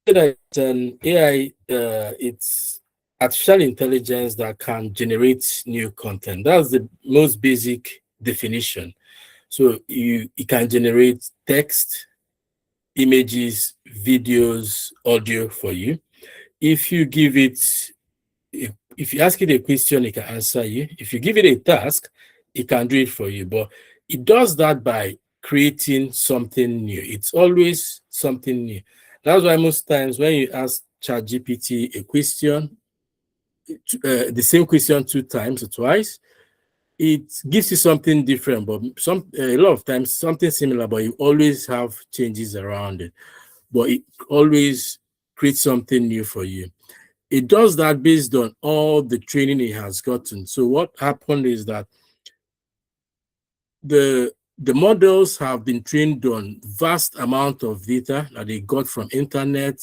that it's an AI, it's artificial intelligence that can generate new content. That's the most basic definition. So it can generate text, images, videos, audio for you. If you give it, if you ask it a question, it can answer you. If you give it a task, it can do it for you. But it does that by creating something new. It's always something new. That's why most times when you ask ChatGPT a question, the same question two times or twice, it gives you something different, but a lot of times something similar, but you always have changes around it. But it always creates something new for you. It does that based on all the training it has gotten. So what happened is that the models have been trained on vast amount of data that they got from internet,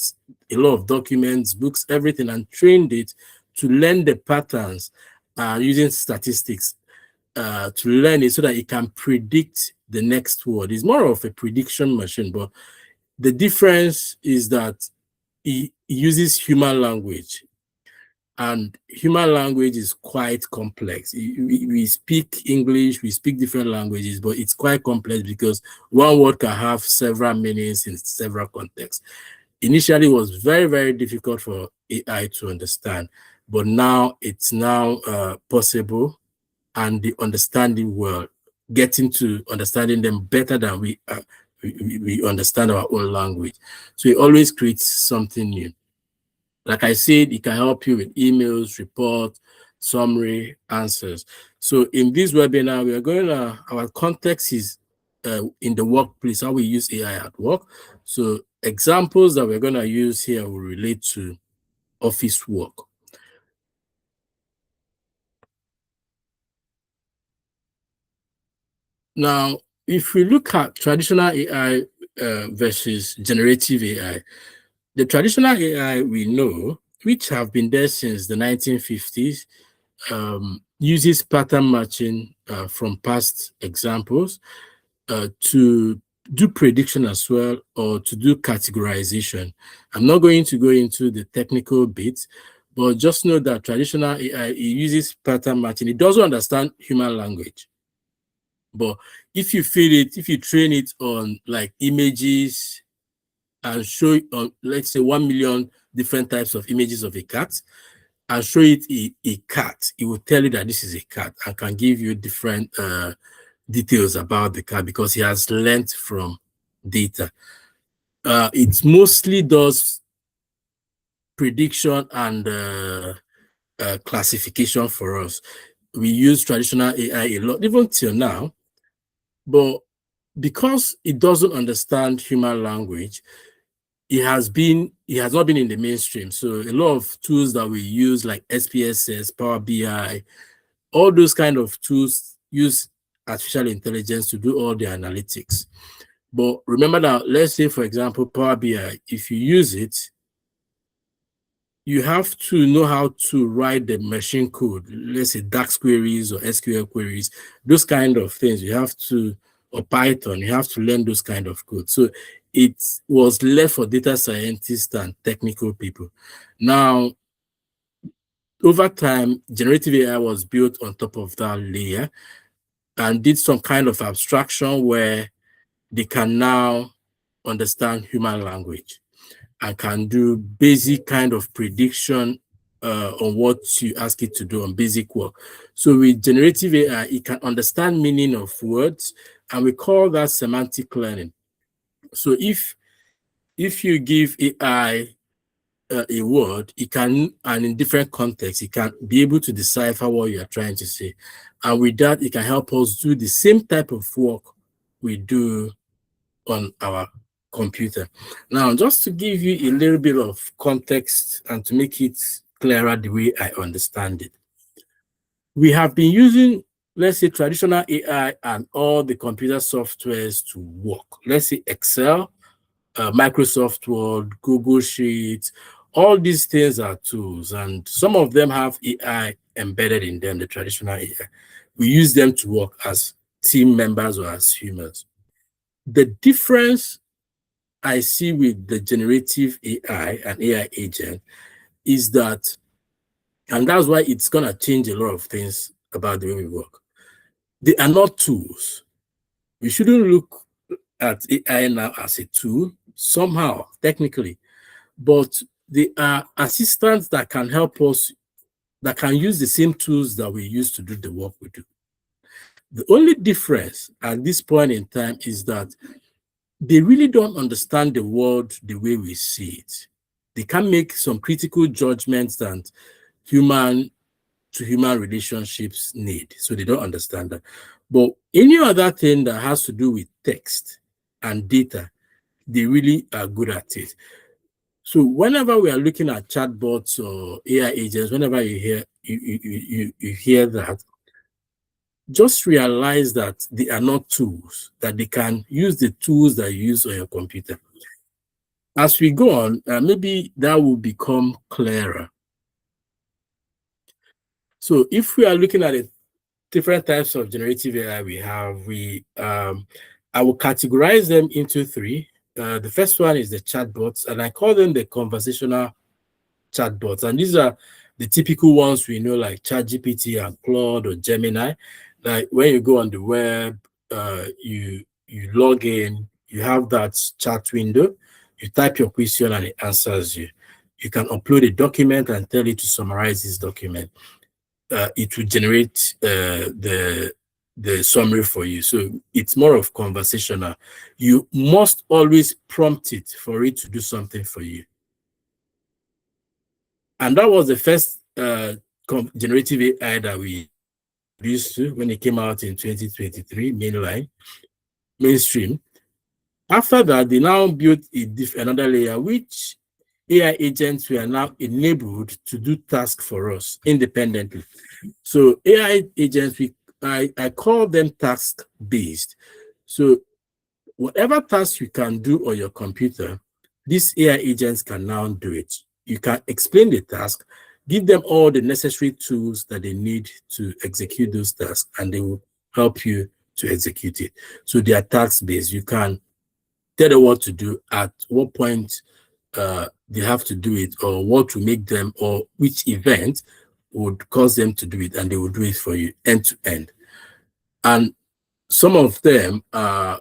a lot of documents, books, everything, and trained it to learn the patterns using statistics to learn it so that it can predict the next word. It's more of a prediction machine, but the difference is that it uses human language. And human language is quite complex. We speak English, we speak different languages, but it's quite complex because one word can have several meanings in several contexts. Initially, it was very, very difficult for AI to understand, but now it's now possible, and the understanding well, getting to understanding them better than we understand our own language. So it always creates something new. Like I said, it can help you with emails, report, summary, answers. So in this webinar, we are going to, our context is in the workplace, how we use AI at work. So examples that we're going to use here will relate to office work. Now, if we look at traditional AI versus generative AI, the traditional AI we know, which have been there since the 1950s, uses pattern matching from past examples to do prediction as well, or to do categorization. I'm not going to go into the technical bits, but just know that traditional AI, it uses pattern matching. It doesn't understand human language. But if you feed it, if you train it on like images and show it on, let's say, 1 million different types of images of a cat, and show it a cat, it will tell you that this is a cat and can give you different details about the cat because he has learned from data. It mostly does prediction and classification for us. We use traditional AI a lot, even till now, but because it doesn't understand human language, it has not been in the mainstream. So a lot of tools that we use, like SPSS, Power BI, all those kind of tools use artificial intelligence to do all the analytics. But remember that, let's say, for example, Power BI, if you use it, you have to know how to write the machine code, let's say DAX queries or SQL queries, those kind of things. You have to, or Python, you have to learn those kind of code. So it was left for data scientists and technical people. Now, over time, generative AI was built on top of that layer and did some kind of abstraction where they can now understand human language and can do basic kind of prediction on what you ask it to do on basic work. So with generative AI, it can understand meaning of words, and we call that semantic learning. So if you give AI a word, it can, and in different contexts, it can be able to decipher what you are trying to say. And with that, it can help us do the same type of work we do on our computer. Now, just to give you a little bit of context and to make it clearer the way I understand it, we have been using, let's say, traditional AI and all the computer softwares to work. Let's say Excel, Microsoft Word, Google Sheets, all these things are tools, and some of them have AI embedded in them, the traditional AI. We use them to work as team members or as humans. The difference I see with the generative AI and AI agent is that, and that's why it's going to change a lot of things about the way we work. They are not tools. We shouldn't look at AI now as a tool, somehow, technically, but they are assistants that can help us, that can use the same tools that we use to do the work we do. The only difference at this point in time is that they really don't understand the world the way we see it. They can make some critical judgments that human to human relationships need. So they don't understand that. But any other thing that has to do with text and data, they really are good at it. So whenever we are looking at chatbots or AI agents, whenever you hear that, just realize that they are not tools, that they can use the tools that you use on your computer. As we go on, maybe that will become clearer. So if we are looking at the different types of generative AI we have, I will categorize them into three. The first one is the chatbots, and I call them the conversational chatbots. And these are the typical ones we know, like ChatGPT and Claude or Gemini. Like when you go on the web, you log in, you have that chat window, you type your question and it answers you. You can upload a document and tell it to summarize this document. It will generate the summary for you. So it's more of conversational. You must always prompt it for it to do something for you. And that was the first generative AI that we used to when it came out in 2023, mainstream. After that, they now built another layer, which AI agents were now enabled to do tasks for us independently. So AI agents, I call them task-based. So whatever task you can do on your computer, these AI agents can now do it. You can explain the task, give them all the necessary tools that they need to execute those tasks, and they will help you to execute it. So they are task-based. You can tell them what to do, at what point they have to do it, or what to make them, or which event would cause them to do it, and they will do it for you end to end. And some of them are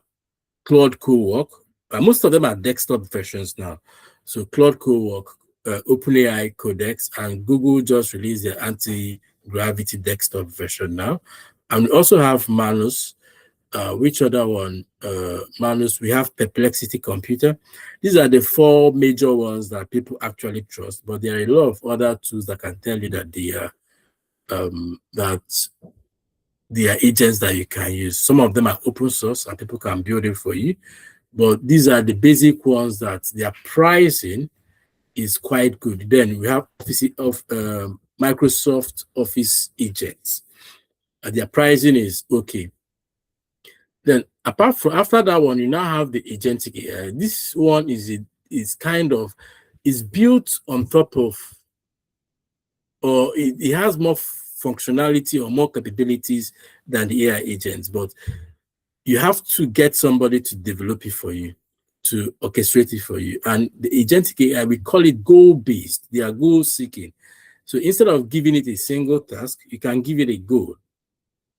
Claude Cowork. Most of them are desktop versions now. So Claude Cowork, OpenAI Codex, and Google just released their anti-gravity desktop version now. And we also have Manus. Which other one? Manus. We have Perplexity Computer. These are the four major ones that people actually trust. But there are a lot of other tools that can tell you that they are agents that you can use. Some of them are open source and people can build it for you. But these are the basic ones that their pricing is quite good. Then we have Microsoft Office agents. Their pricing is okay. Then apart from after that one, you now have the agentic AI. This one is built on top of, or it has more functionality or more capabilities than the AI agents, but you have to get somebody to develop it for you, to orchestrate it for you. And the agentic AI, we call it goal-based. They are goal-seeking. So instead of giving it a single task, you can give it a goal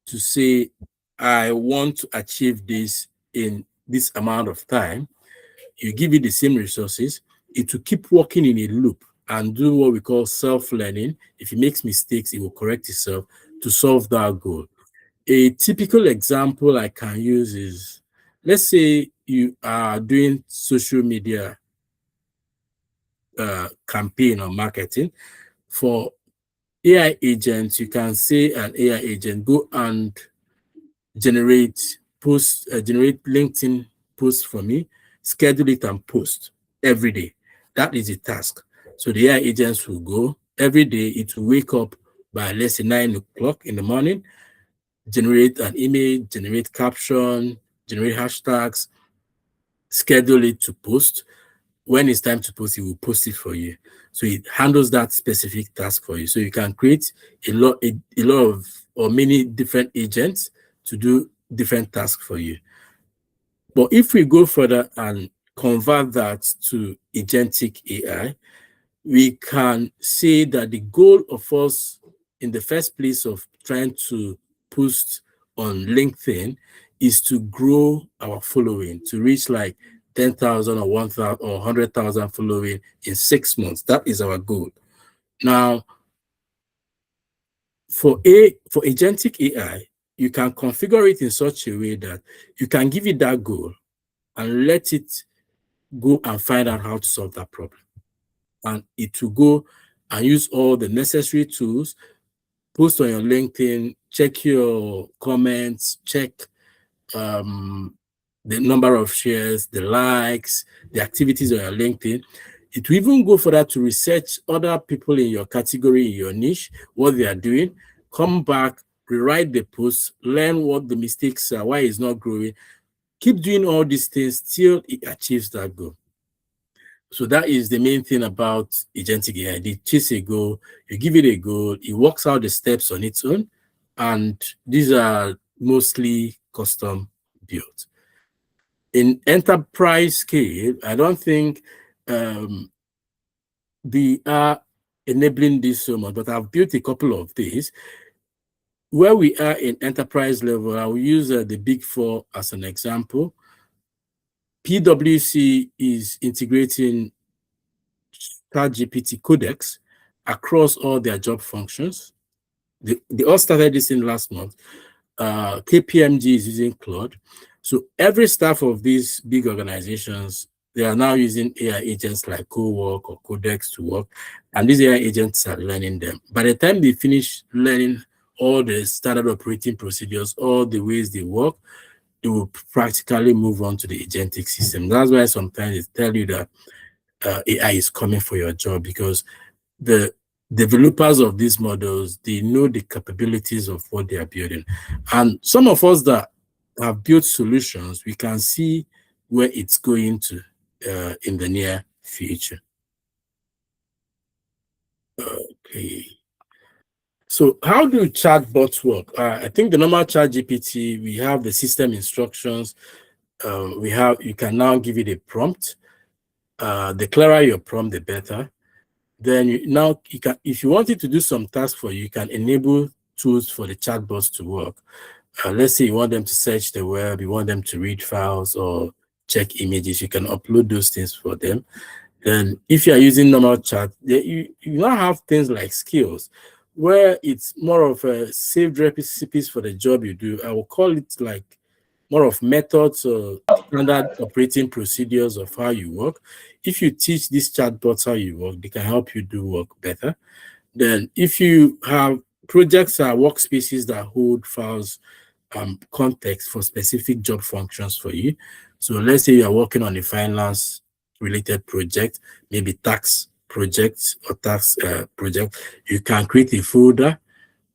to say, I want to achieve this in this amount of time. You give it the same resources, it will keep working in a loop and do what we call self-learning. If it makes mistakes, it will correct itself to solve that goal. A typical example I can use is, let's say you are doing social media campaign or marketing. For AI agents, you can say an AI agent, go and generate LinkedIn posts for me, schedule it and post every day. That is a task. So the AI agents will go every day. It will wake up by, let's say, 9 o'clock in the morning, generate an image, generate caption, generate hashtags, schedule it to post. When it's time to post, it will post it for you. So it handles that specific task for you. So you can create a lot of, or many different agents to do different tasks for you. But if we go further and convert that to agentic AI, we can say that the goal of us in the first place of trying to post on LinkedIn is to grow our following to reach like 10,000 or 1,000 or 100,000 following in 6 months. That is our goal. Now, for agentic AI, you can configure it in such a way that you can give it that goal and let it go and find out how to solve that problem. And it will go and use all the necessary tools, post on your LinkedIn, check your comments, check the number of shares, the likes, the activities on your LinkedIn. It will even go further to research other people in your category, in your niche, what they are doing, come back, rewrite the post, learn what the mistakes are, why it's not growing. Keep doing all these things till it achieves that goal. So that is the main thing about agentic AI. They chase a goal, you give it a goal, it works out the steps on its own, and these are mostly custom built. In enterprise scale, I don't think they are enabling this so much, but I've built a couple of these. Where we are in enterprise level, I will use the Big Four as an example. PwC is integrating ChatGPT Codex across all their job functions. They all started this in last month. KPMG is using Claude. So every staff of these big organizations, they are now using AI agents like CoWork or Codex to work, and these AI agents are learning them. By the time they finish learning all the standard operating procedures, all the ways they work, they will practically move on to the agentic system. That's why sometimes they tell you that AI is coming for your job, because the developers of these models, they know the capabilities of what they are building. And some of us that have built solutions, we can see where it's going to in the near future. Okay. So how do chatbots work? I think the normal ChatGPT, we have the system instructions. You can now give it a prompt. The clearer your prompt, the better. Then you can, if you want it to do some tasks for you, you can enable tools for the chatbots to work. Let's say you want them to search the web, you want them to read files or check images, you can upload those things for them. Then if you are using normal chat, you now have things like skills, where it's more of a saved recipes for the job you do. I will call it like more of methods or standard operating procedures of how you work. If you teach these chatbots how you work, they can help you do work better. Then if you have projects or workspaces that hold files, context for specific job functions for you. So let's say you are working on a finance related project, maybe tax project or tax project, you can create a folder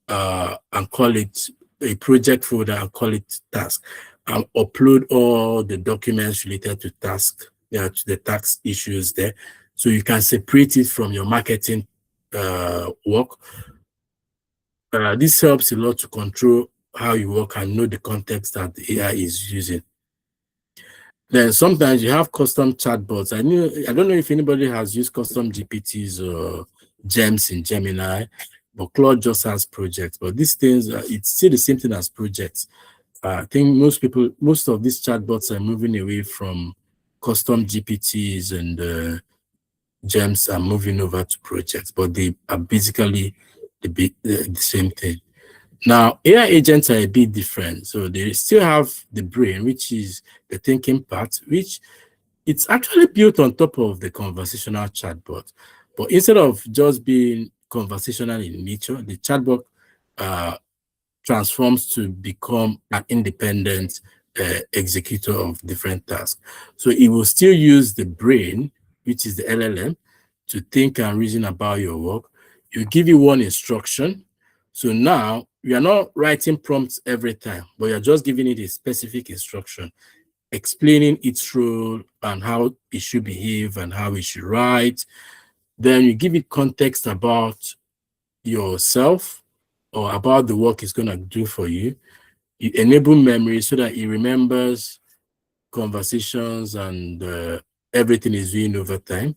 and call it a project folder and call it task, and upload all the documents related to task, to the tax issues there. So you can separate it from your marketing work. This helps a lot to control how you work and know the context that the AI is using. Then sometimes you have custom chatbots. I don't know if anybody has used custom GPTs or gems in Gemini, but Claude just has projects. But these things, it's still the same thing as projects. I think most of these chatbots are moving away from custom GPTs and gems are moving over to projects, but they are basically the same thing. Now, AI agents are a bit different. So they still have the brain, which is the thinking part, which it's actually built on top of the conversational chatbot. But instead of just being conversational in nature, the chatbot transforms to become an independent executor of different tasks. So it will still use the brain, which is the LLM, to think and reason about your work. You give you one instruction. So now you are not writing prompts every time, but you're just giving it a specific instruction, explaining its role and how it should behave and how it should write. Then you give it context about yourself or about the work it's going to do for you. You enable memory so that it remembers conversations and everything is doing over time.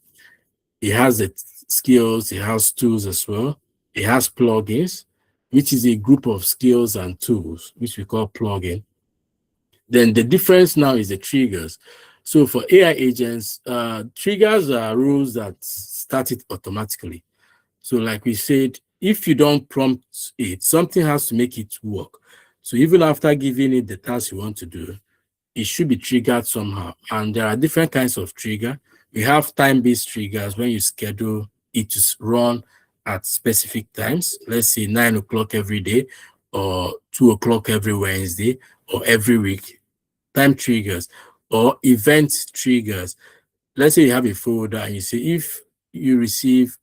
It has the skills, it has tools as well. It has plugins, which is a group of skills and tools, which we call plugin. Then the difference now is the triggers. So for AI agents, triggers are rules that start it automatically. So like we said, if you don't prompt it, something has to make it work. So even after giving it the task you want to do, it should be triggered somehow. And there are different kinds of trigger. We have time-based triggers when you schedule it to run at specific times. Let's say 9 o'clock every day, or 2 o'clock every Wednesday, or every week. Time triggers or event triggers. Let's say you have a folder and you say, if you receive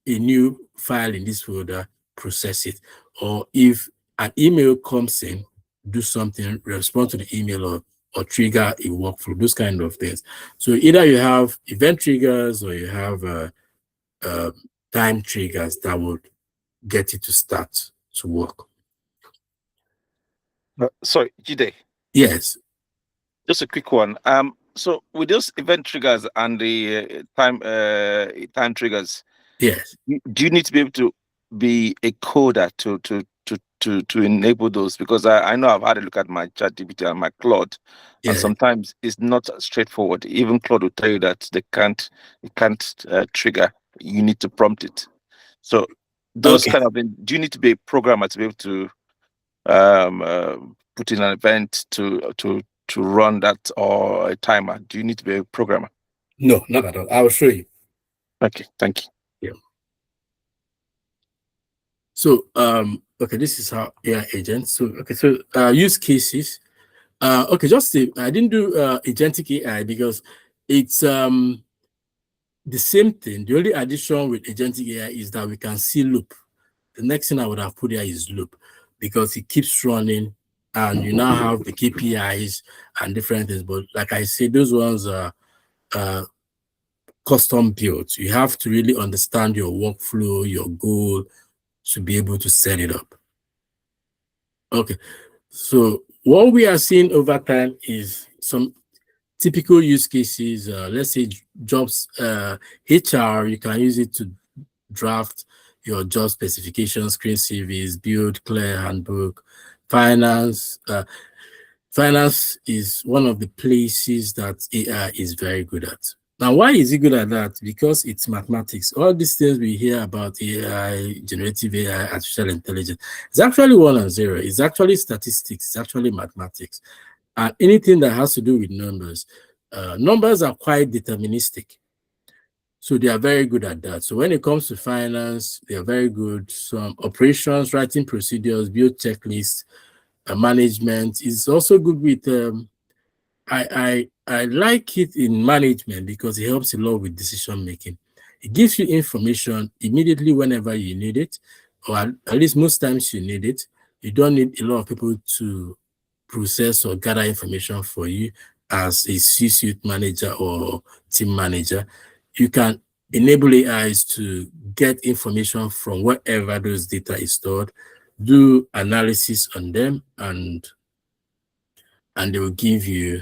a new file in this folder, process it. Or if an email comes in, do something, respond to the email, or trigger a workflow, those kind of things. So either you have event triggers or you have time triggers that would get it to start to work. Sorry, Jide. Yes. Just a quick one. So with those event triggers and the time triggers, yes, do you need to be able to be a coder to enable those? Because I know I've had a look at my ChatGPT and my Claude, and sometimes it's not straightforward. Even Claude will tell you that it can't trigger. You need to prompt it. So those kind of things, do you need to be a programmer to be able to put in an event to run that, or a timer? Do you need to be a programmer? No, not at all. I'll show you. Okay, thank you. Yeah. So okay, this is how AI agents. So use cases. Okay, I didn't do agentic AI because it's the same thing. The only addition with agentic AI is that we can see loop. The next thing I would have put here is loop, because it keeps running and you now have the KPIs and different things. But like I said, those ones are custom built. You have to really understand your workflow, your goal, to be able to set it up. Okay, so what we are seeing over time is some typical use cases. Let's say jobs, HR, you can use it to draft your job specifications, screen CVs, build clear handbook. Finance, finance is one of the places that AI is very good at. Now, why is it good at that? Because it's mathematics. All these things we hear about AI, generative AI, artificial intelligence, it's actually 1 and 0. It's actually statistics. It's actually mathematics. And anything that has to do with numbers, numbers are quite deterministic. So they are very good at that. So when it comes to finance, they are very good. Some operations, writing procedures, build checklists, management is also good with I like it in management because it helps a lot with decision making. It gives you information immediately whenever you need it, or at least most times you need it. You don't need a lot of people to process or gather information for you as a C-suite manager or team manager. You can enable AIs to get information from wherever those data is stored, do analysis on them, and they will give you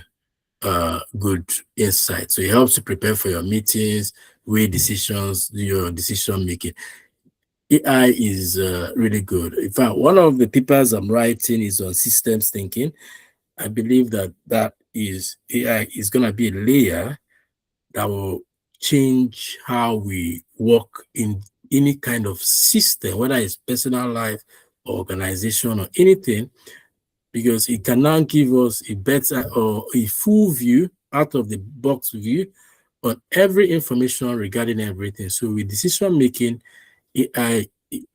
good insight. So it helps you prepare for your meetings, weigh decisions, do your decision making. AI is really good. In fact, one of the papers I'm writing is on systems thinking. I believe that AI is going to be a layer that will change how we work in any kind of system, whether it's personal life, or organization, or anything, because it can now give us a better or a full view, out of the box view, on every information regarding everything. So with decision making, AI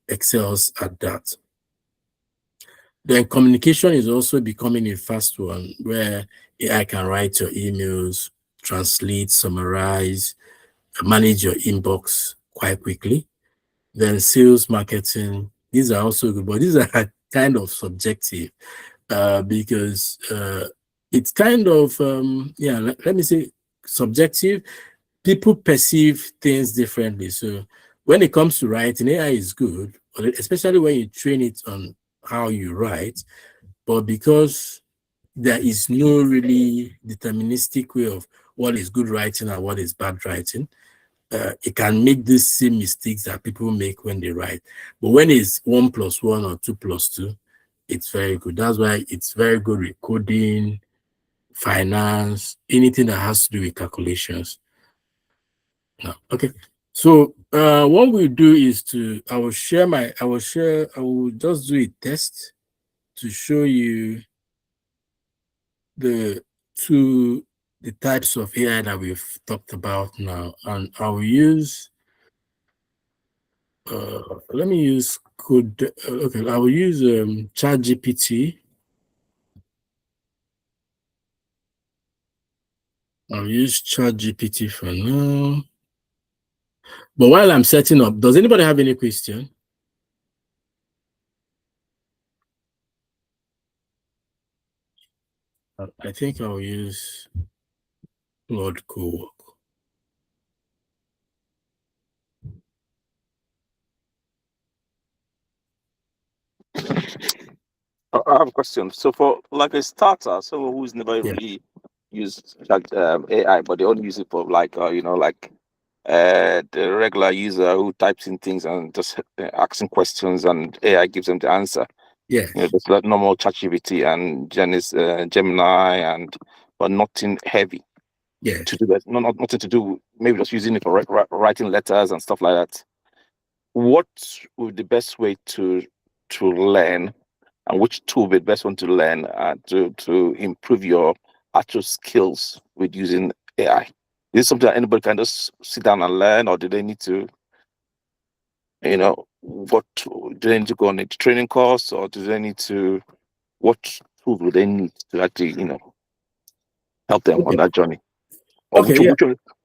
excels at that. Then communication is also becoming a fast one, where AI can write your emails, translate, summarize, manage your inbox quite quickly. Then sales, marketing, these are also good, but these are kind of subjective because it's kind of, let me say subjective. People perceive things differently. So when it comes to writing, AI is good, especially when you train it on how you write. But because there is no really deterministic way of what is good writing and what is bad writing. It can make these same mistakes that people make when they write. But when it's 1 + 1 or 2 + 2, it's very good. That's why it's very good with coding, finance, anything that has to do with calculations. No. Okay. So what we'll do is I will just do a test to show you the types of AI that we've talked about now. And I will use let me use code. Okay, I will use ChatGPT. I'll use ChatGPT for now. But while I'm setting up, does anybody have any question? I think I'll use Claude Co-work. I have a question. So for like a starter, someone who's never really used AI, but they only use it for like like the regular user who types in things and just asking questions and AI gives them the answer. Yeah. Just like normal ChatGPT and Gemini and but nothing heavy Yeah. to do that. Nothing to do. Maybe just using it for writing letters and stuff like that. What would the best way to learn, and which tool would be the best one to learn to improve your actual skills with using AI? Is it something that anybody can just sit down and learn, or do they need to, do they need to go on a training course, or do they need to, what tool do they need to actually, help them on that journey? Or Okay.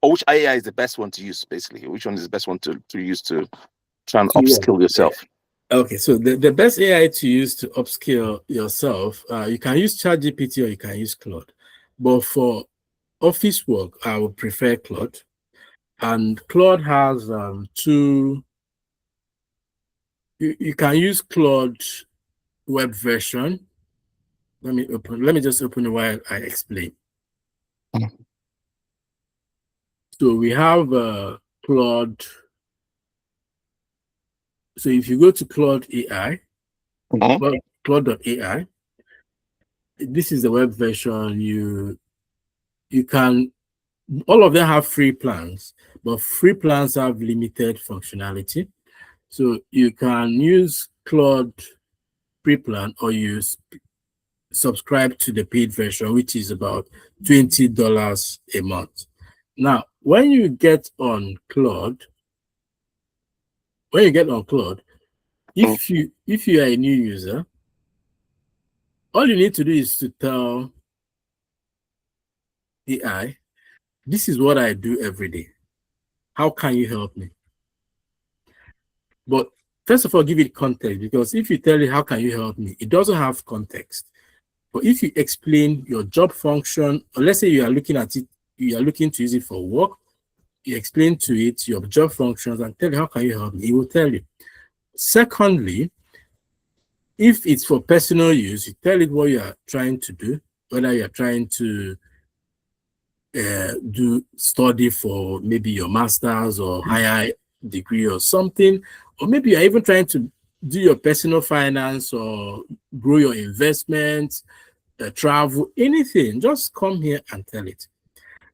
which AI is the best one to use, basically? Which one is the best one to use to try and Yeah. upskill yourself? Okay, so the best AI to use to upskill yourself, you can use ChatGPT or you can use Claude. But for office work, I would prefer Claude. And Claude has two. You can use Claude web version. Let me just open it while I explain. So we have Claude. So if you go to Claude AI, Claude.ai, this is the web version. You can, all of them have free plans, but free plans have limited functionality. So you can use Claude pre-plan or use subscribe to the paid version, which is about $20 a month. Now, when you get on Claude, if you are a new user, all you need to do is to tell AI, this is what I do every day. How can you help me? But first of all, give it context, because if you tell it, how can you help me? It doesn't have context. But if you explain your job function, or let's say you are looking at it, you are looking to use it for work, you explain to it your job functions and tell it, how can you help me? It will tell you. Secondly, if it's for personal use, you tell it what you are trying to do, whether you're trying to do study for maybe your master's or higher degree or something, or maybe you're even trying to do your personal finance or grow your investments, travel, anything. Just come here and tell it.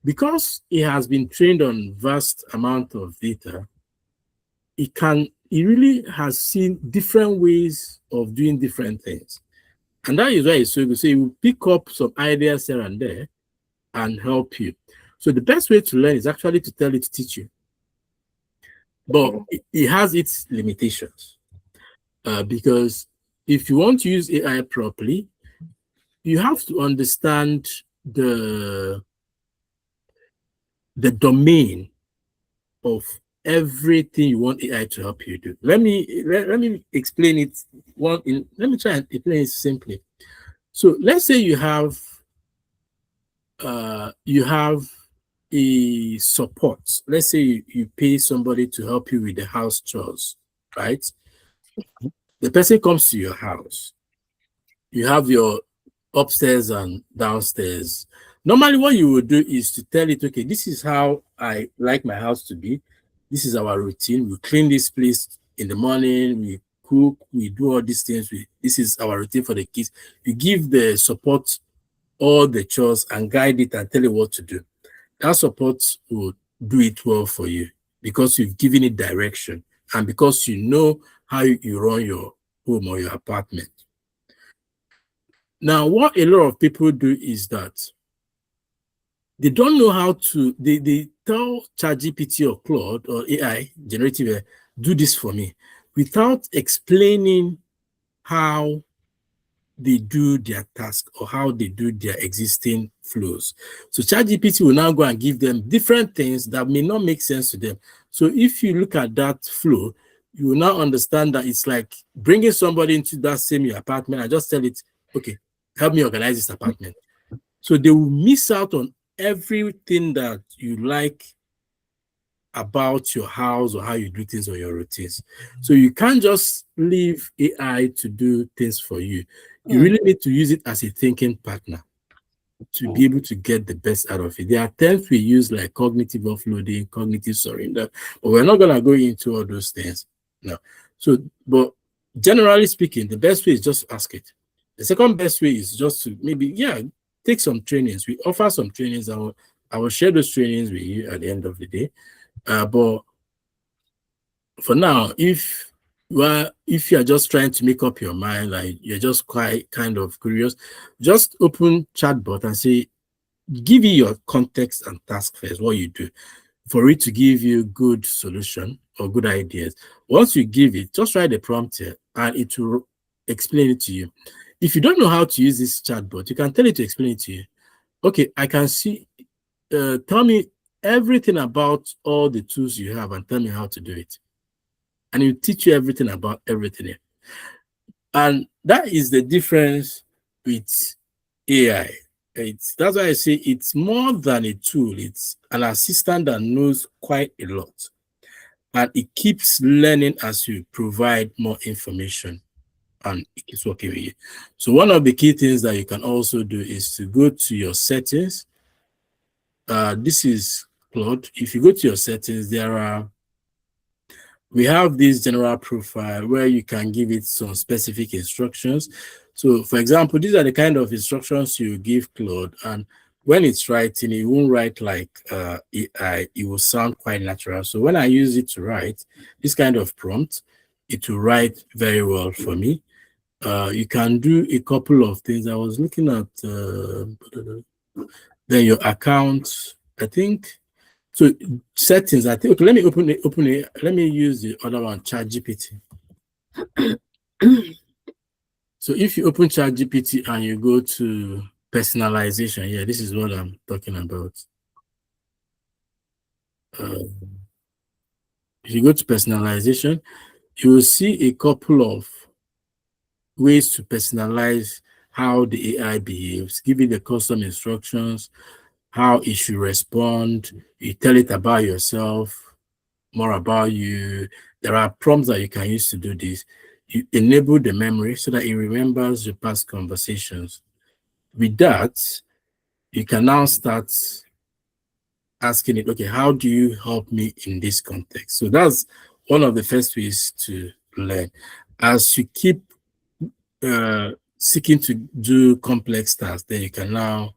Because it has been trained on vast amount of data, it really has seen different ways of doing different things. And that is why it's so good. So it will pick up some ideas here and there and help you. So the best way to learn is actually to tell it to teach you. But it has its limitations. Because if you want to use AI properly, you have to understand the domain of everything you want AI to help you do. Let me explain it. Let me try and explain it simply. So let's say you have a support. Let's say you pay somebody to help you with the house chores, right? The person comes to your house. You have your upstairs and downstairs. Normally, what you would do is to tell it, okay, this is how I like my house to be. This is our routine. We clean this place in the morning, we cook, we do all these things. This is our routine for the kids. You give the support all the chores and guide it and tell it what to do. That support will do it well for you because you've given it direction and because you know how you run your home or your apartment. Now, what a lot of people do is that they don't know how to, they tell ChatGPT or Claude or AI, generative AI, do this for me without explaining how they do their task or how they do their existing flows. So ChatGPT will now go and give them different things that may not make sense to them. So if you look at that flow, you will now understand that it's like bringing somebody into that same apartment and just tell it, okay, help me organize this apartment. So they will miss out on everything that you like about your house or how you do things or your routines. So you can't just leave AI to do things for you. You really need to use it as a thinking partner to be able to get the best out of it. There are terms we use like cognitive offloading, cognitive surrender, but we're not going to go into all those things. No. So, but generally speaking, the best way is just ask it. The second best way is just to maybe, take some trainings. We offer some trainings. I will share those trainings with you at the end of the day. But for now, if you are just trying to make up your mind, like you're just quite kind of curious, just open chatbot and say, give you your context and task first, what you do, for it to give you good solution or good ideas. Once you give it, just write the prompt here and it will explain it to you. If you don't know how to use this chatbot, you can tell it to explain it to you. Okay, I can see, tell me everything about all the tools you have and tell me how to do it. And it will teach you everything about everything. And that is the difference with AI. That's why I say it's more than a tool. It's an assistant that knows quite a lot. And it keeps learning as you provide more information and it keeps working with you. So one of the key things that you can also do is to go to your settings. This is Claude. If you go to your settings, we have this general profile where you can give it some specific instructions. So for example, these are the kind of instructions you give Claude, and when it's writing, it won't write like AI, it will sound quite natural. So when I use it to write this kind of prompt, it will write very well for me. You can do a couple of things. I was looking at then your account, I think. So settings, I think, okay, let me open it. Let me use the other one, ChatGPT. So if you open ChatGPT and you go to personalization, this is what I'm talking about. If you go to personalization, you will see a couple of ways to personalize how the AI behaves, give it the custom instructions, how it should respond. You tell it about yourself, more about you. There are prompts that you can use to do this. You enable the memory so that it remembers your past conversations. With that, you can now start asking it, okay, how do you help me in this context? So that's one of the first ways to learn. As you keep seeking to do complex tasks, then you can now,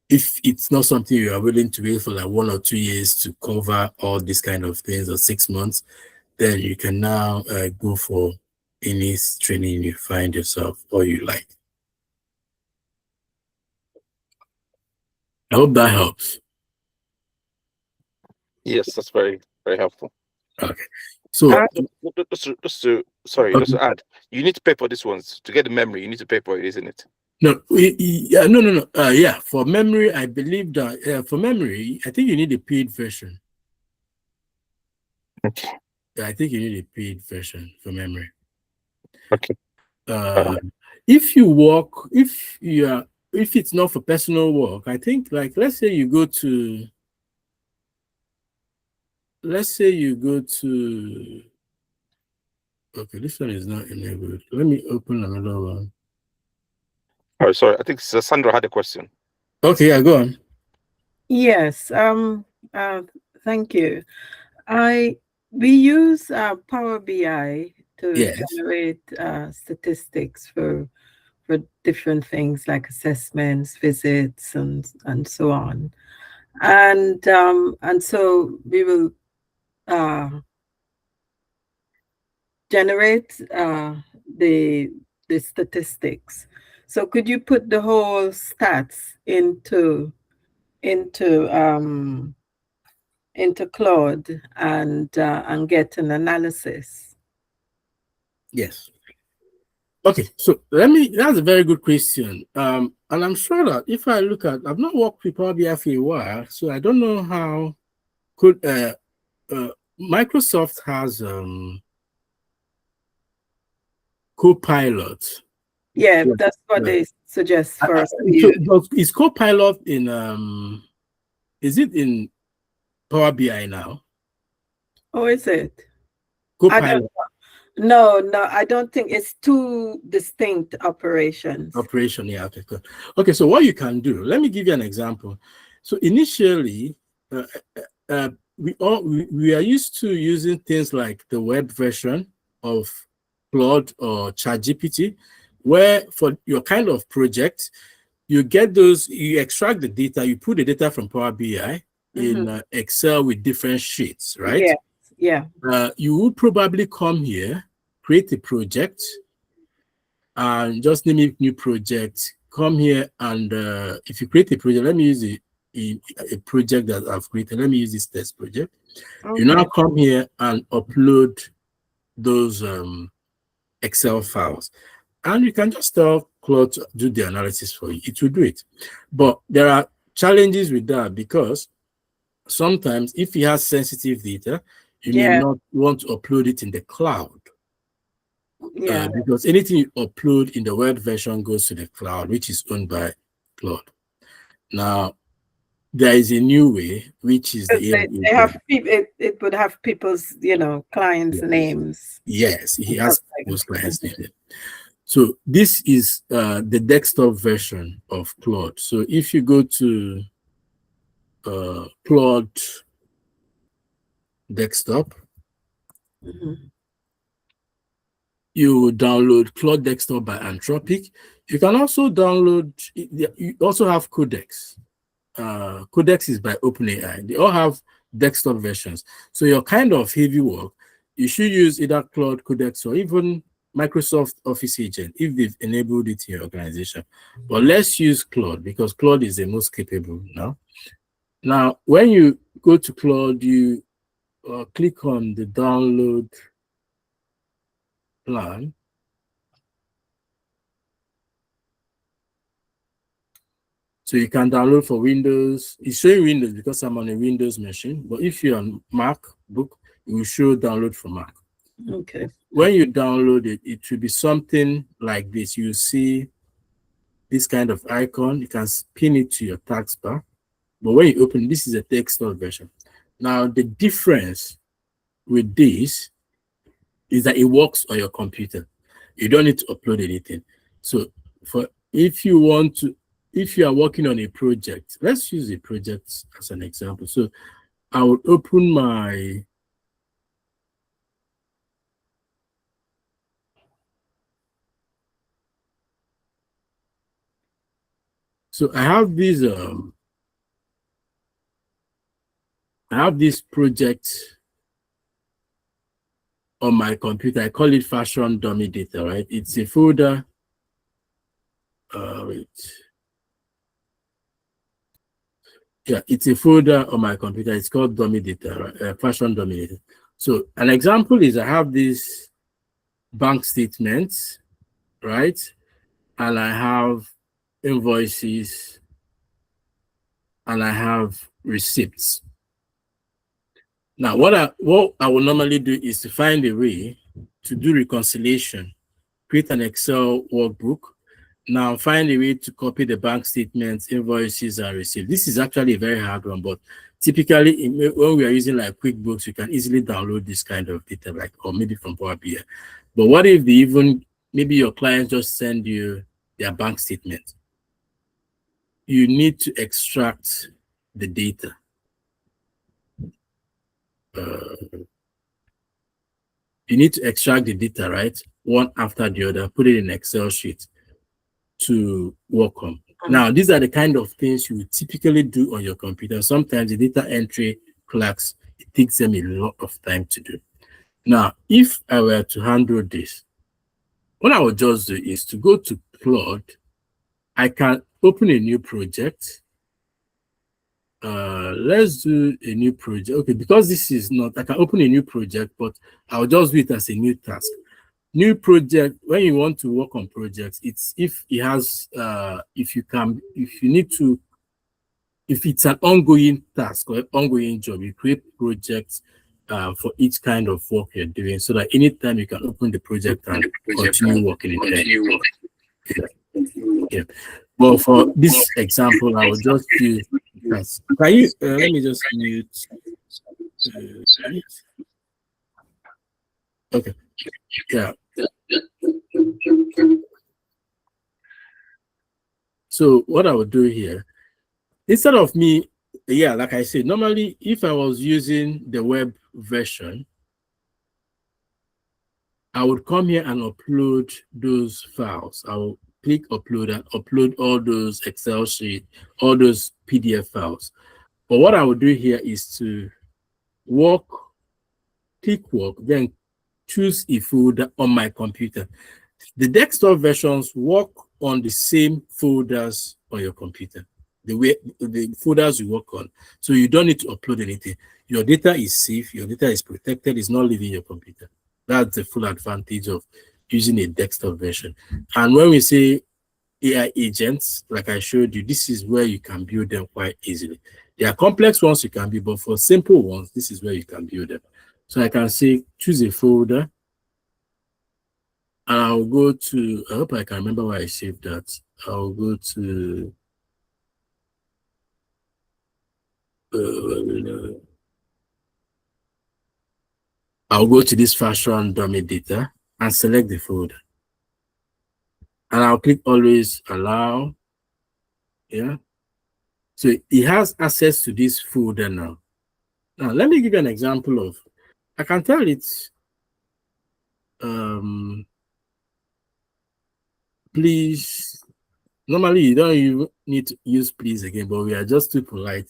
if it's not something you are willing to wait for like 1 or 2 years to cover all these kind of things, or 6 months, then you can now go for any training you find yourself or you like. I hope that helps. Yes, that's very, very helpful. Okay. So just to add, you need to pay for these ones to get the memory. You need to pay for it, isn't it? No, for memory, I believe that for memory, I think you need a paid version. Okay. I think you need a paid version for memory. Okay. If you work, if it's not for personal work, I think, like, let's say you go to okay, this one is not enabled. Let me open another one. Oh, sorry. I think Sandra had a question. Okay, yeah, go on. Yes. Thank you. I We use Power BI to Yes. generate statistics for different things like assessments, visits, and so on. And so we will uh, generate the the statistics. So could you put the whole stats into into Claude and get an analysis? Yes. Okay, so that's a very good question. And I'm sure that if I look at, I've not worked with Power BI for a while, so I don't know how could Microsoft has Copilot. Yeah, Yeah. that's what Right. they suggest for us to So use. is Copilot in is it in Power BI now? Oh, is it? I don't Copilot No, no, I don't think it's two distinct operations. operation, yeah. Okay, good. Okay, so what you can do, let me give you an example. So initially, uh, we are used to using things like the web version of Claude or ChatGPT, where for your kind of project, you get those, you extract the data, you put the data from Power BI in Hmm. Excel with different sheets, right? Yes, yeah. You will probably come here, create a project, and just name it new project. Come here and if you create a project, let me use a project that I've created. Let me use this test project. You now Okay. come here and upload those Excel files. And you can just tell Claude to do the analysis for you. It will do it. But there are challenges with that because sometimes if it has sensitive data, you may Yeah, not want to upload it in the cloud. yeah. Because anything you upload in the web version goes to the cloud, which is owned by Claude. Now, there is a new way, which is Because the AI they have API. people, it would have people's, clients' names Yes, he and stuff has like those that. clients named. So this is the desktop version of Claude. So if you go to Claude desktop, Mhm. you download Claude desktop by Anthropic. You can also download, you also have Codex. Codex is by OpenAI. They all have desktop versions. So your kind of heavy work, you should use either Claude Codex or even Microsoft Office Agent if they've enabled it in your organization. But let's use Claude because Claude is the most capable now. Now, when you go to Claude, you click on the download plan. So you can download for Windows. It's showing Windows because I'm on a Windows machine. But if you're on MacBook, it will show download for Mac. Okay. When you download it, it will be something like this. You see this kind of icon. You can pin it to your taskbar. But when you open, this is a desktop version. Now, the difference with this is that it works on your computer. You don't need to upload anything. So for if you want to, if you are working on a project, let's use a project as an example. So I would open my, so I have this project on my computer. I call it fashion dummy data, right? It's a folder. Wait. Yeah, it's a folder on my computer. It's called dummy data, right? Fashion dummy data. So an example is I have this bank statements, right? And I have invoices and I have receipts. Now, what I will normally do is to find a way to do reconciliation, create an Excel workbook. Now, find a way to copy the bank statements, invoices, and receipts. This is actually a very hard one, but typically, when we are using like QuickBooks, you can easily download this kind of data, like or maybe from Power BI. But what if maybe your clients just send you their bank statement. You need to extract the data. You need to extract the data, right? One after the other, put it in Excel sheet to work on. Now, these are the kind of things you typically do on your computer. Sometimes the data entry clerks, it takes them a lot of time to do. Now, if I were to handle this, what I would just do is to go to Claude. I can open a new project. Let's do a new project. Okay, because this is not, I can open a new project, but I'll just do it as a new task. New project, when you want to work on projects, it's if it has, if you need to, if it's an ongoing task or ongoing job, you create projects for each kind of work you're doing, so that anytime you can open the project and continue working in there. Yeah. Well, for this example, I will just do task. Can you let me just mute? Okay. Yeah. So what I would do here, instead of me, yeah, like I said, normally if I was using the web version, I would come here and upload those files. I will click upload and upload all those Excel sheet, all those PDF files. But what I would do here is to click work, then choose a folder on my computer. The desktop versions work on the same folders on your computer, the folders you work on. So you don't need to upload anything. Your data is safe, your data is protected, it's not leaving your computer. That's the full advantage of using a desktop version. And when we say AI agents, like I showed you, this is where you can build them quite easily. There are complex ones you can build, but for simple ones, this is where you can build them. So I can say, choose a folder, and I'll go to, I hope I can remember where I saved that. I'll go to, I'll go to this fashion dummy data and select the folder. And I'll click always allow. Yeah. So it has access to this folder now. Now, let me give you an example of, I can tell it, please. Normally, you don't even need to use please again, but we are just too polite.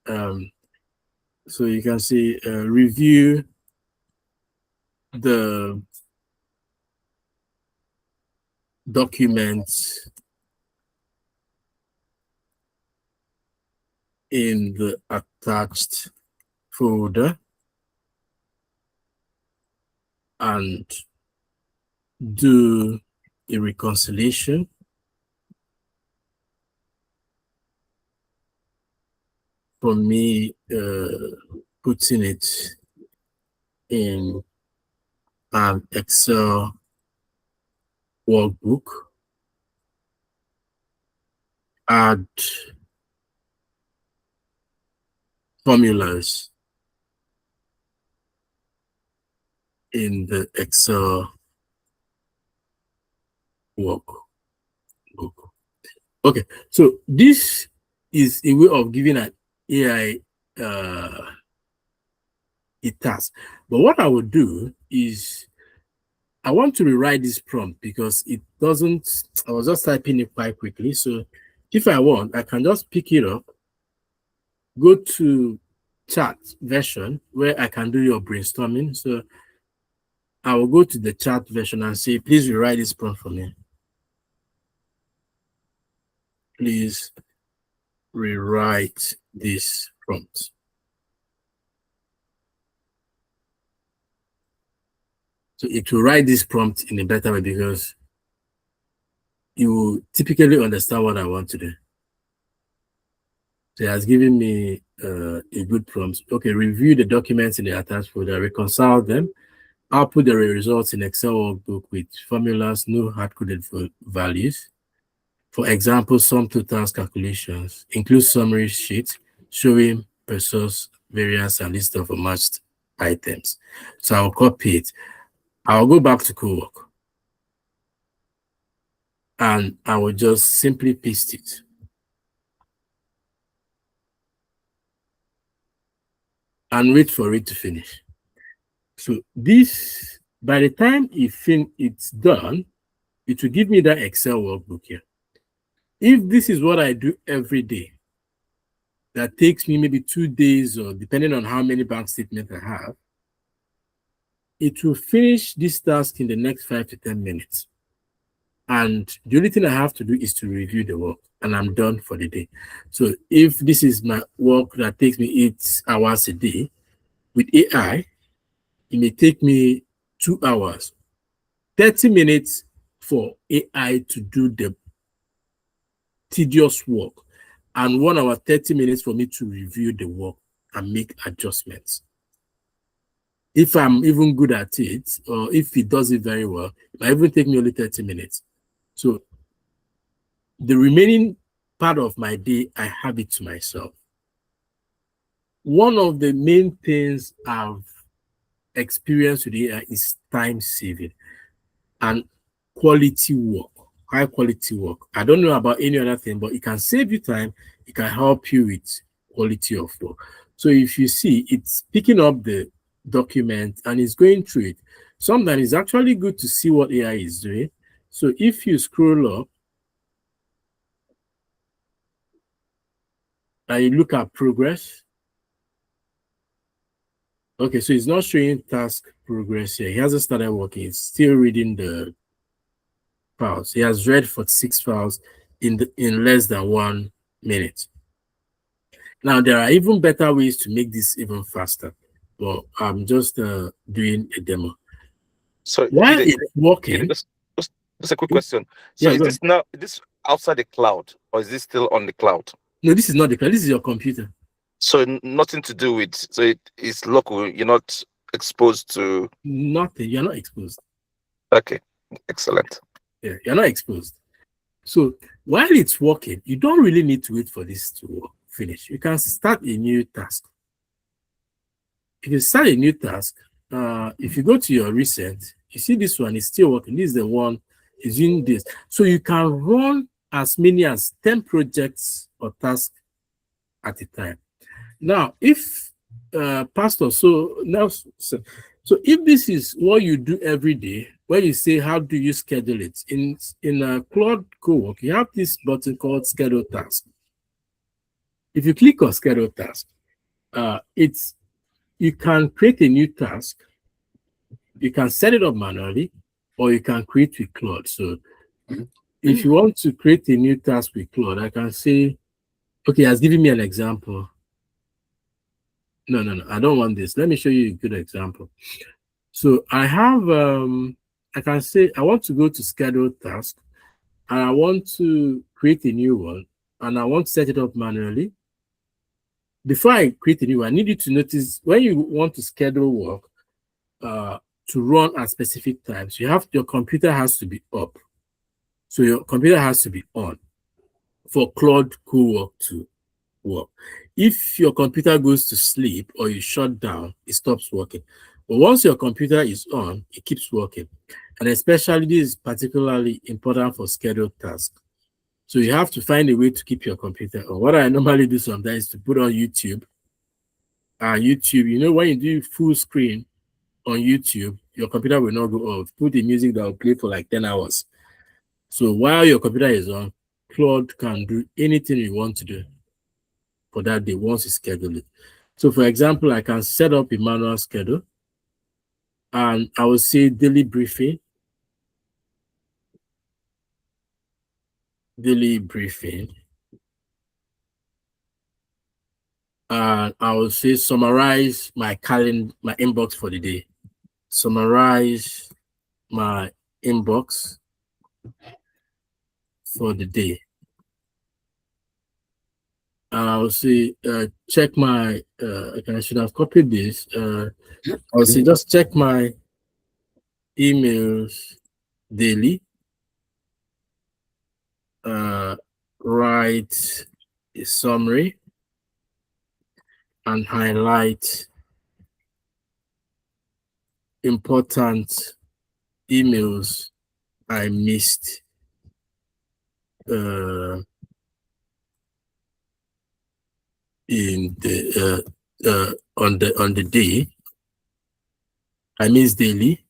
So you can say review the documents in the attached folder and do a reconciliation for me, putting it in an Excel workbook, add formulas in the Excel workbook. Okay, so this is a way of giving an AI a task. But what I would do is I want to rewrite this prompt because it doesn't, I was just typing it quite quickly. So if I want, I can just pick it up, go to chat version where I can do your brainstorming. So I will go to the chat version and say, please rewrite this prompt for me. Please rewrite this prompt. So it will write this prompt in a better way because you will typically understand what I want to do. So it has given me a good prompt. Okay, review the documents in the attached folder, reconcile them, output the results in Excel workbook with formulas, no hard-coded values. For example, sum totals calculations, include summary sheet showing per source, variance, and list of matched items. So I'll copy it. I'll go back to co-work. and I will just simply paste it. And wait for it to finish. So this, by the time it's done, it will give me that Excel workbook here. If this is what I do every day, that takes me maybe 2 days, or depending on how many bank statements I have, it will finish this task in the next 5 to 10 minutes. And the only thing I have to do is to review the work, and I'm done for the day. So if this is my work that takes me 8 hours a day, with AI, it may take me 2 hours, 30 minutes for AI to do the tedious work, and 1 hour, 30 minutes for me to review the work and make adjustments. If I'm even good at it, or if it does it very well, it might even take me only 30 minutes. So the remaining part of my day, I have it to myself. One of the main things I've experienced with AI is time saving and quality work, high quality work. I don't know about any other thing, but it can save you time. It can help you with quality of work. So if you see, it's picking up the document and it's going through it. Sometimes it's actually good to see what AI is doing. So if you scroll up and you look at progress, okay, so it's not showing task progress here. He hasn't started working. It's still reading the files. He has read 46 files in less than 1 minute. Now, there are even better ways to make this even faster, but I'm just doing a demo. So While it's working, just a quick question. So is this outside the cloud, or is this still on the cloud? No, this is not the cloud. This is your computer. So nothing to do with, so it is local. You're not exposed to nothing. You're not exposed. Okay, excellent. Yeah, you're not exposed. So while it's working, you don't really need to wait for this to finish. You can start a new task. If you start a new task, if you go to your recent, you see this one is still working. This is the one is doing this. So you can run as many as 10 projects or tasks at a time. Now, if Pastor, so if this is what you do every day, when you say how do you schedule it in Claude Cowork, you have this button called Schedule Task. If you click on Schedule Task, you can create a new task. You can set it up manually, or you can create with Claude. So if you want to create a new task with Claude, I can say, okay, has given me an example. No, I don't want this. Let me show you a good example. So I have, I can say I want to go to schedule task, and I want to create a new one, and I want to set it up manually. Before I create a new one, I need you to notice when you want to schedule work to run at specific times, your computer has to be up. So your computer has to be on for Claude Cowork to work. If your computer goes to sleep or you shut down, it stops working. But once your computer is on, it keeps working. And especially this is particularly important for scheduled tasks. So you have to find a way to keep your computer on. What I normally do sometimes is to put on YouTube. YouTube, when you do full screen on YouTube, your computer will not go off. Put the music that will play for like 10 hours. So while your computer is on, Claude can do anything you want to do for that day once you schedule it. So for example, I can set up a manual schedule, and I will say daily briefing. And I will say summarize my calendar, my inbox for the day. Summarize my inbox for the day. And I will say check my I should have copied this. I'll say just check my emails daily. Write a summary and highlight important emails I missed in the on the day, I mean daily,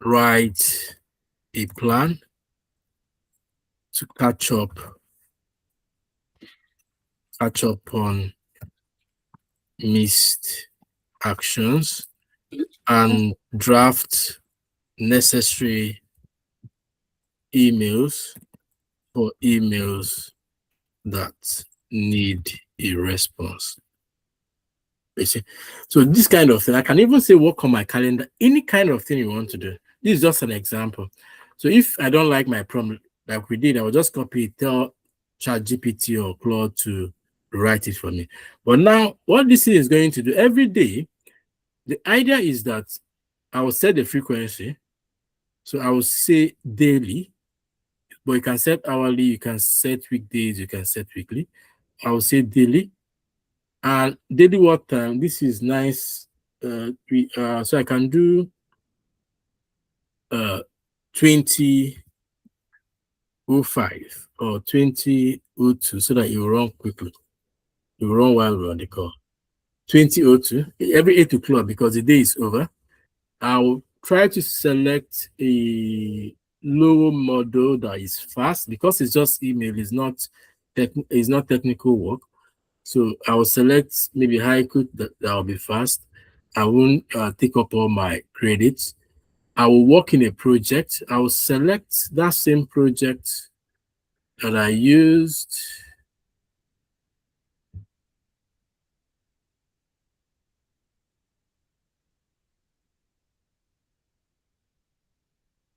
write a plan to catch up on missed actions and draft necessary emails for emails that need a response. You see? So this kind of thing, I can even say work on my calendar, any kind of thing you want to do. This is just an example. So if I don't like my prompt, like we did, I will just copy it, tell ChatGPT or Claude to write it for me. But now, what this thing is going to do every day, the idea is that I will set the frequency. So I will say daily, but you can set hourly, you can set weekdays, you can set weekly. I will say daily. And daily work time, this is nice. So I can do 20:05 or 20:02 so that it will run quickly. It will run while we're on the call. 20:02, every 8 o'clock, because the day is over. I'll try to select a low model that is fast, because it's just email, it's not technical work. So I will select maybe haiku that will be fast. I won't take up all my credits. I will work in a project. I will select that same project that I used.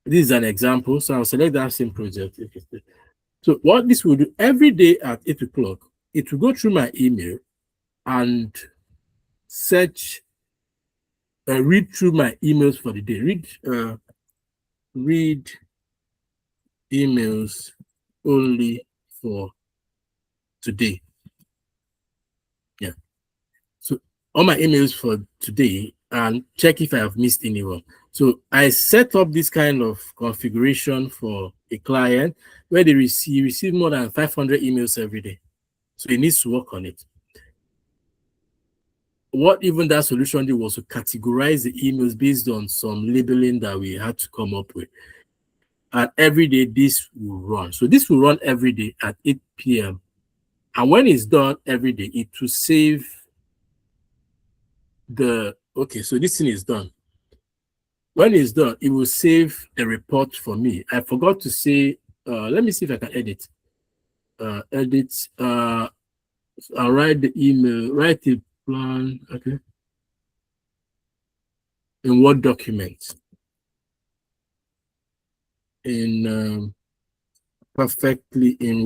This is an example. So I'll select that same project. So what this will do every day at 8 o'clock, it will go through my email and search, read through my emails for the day. Read emails only for today. Yeah. So all my emails for today, and check if I have missed anyone. So I set up this kind of configuration for a client where they receive more than 500 emails every day. So he needs to work on it. What even that solution did was to categorize the emails based on some labeling that we had to come up with. And every day this will run. So this will run every day at 8 p.m. And when it's done every day, it will save okay, so this thing is done. When it's done, it will save a report for me. I forgot to say, let me see if I can edit. I'll write the email, write the plan, okay, in Word document, in perfectly, in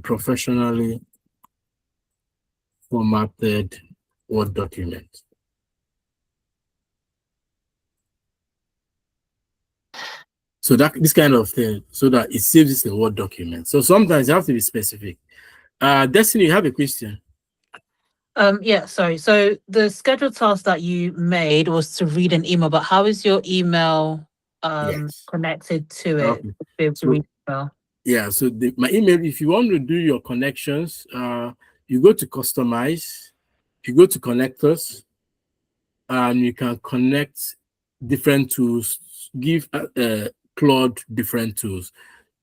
professionally formatted Word document. So that this kind of thing, so that it saves this in Word document. So sometimes you have to be specific. Destiny, you have a question? Yeah, sorry. So the scheduled task that you made was to read an email, but how is your email Yes. connected to it? Okay. To be able to read email? Yeah, so my email, if you want to do your connections, you go to customize, you go to connectors, and you can connect different tools, give Claude different tools,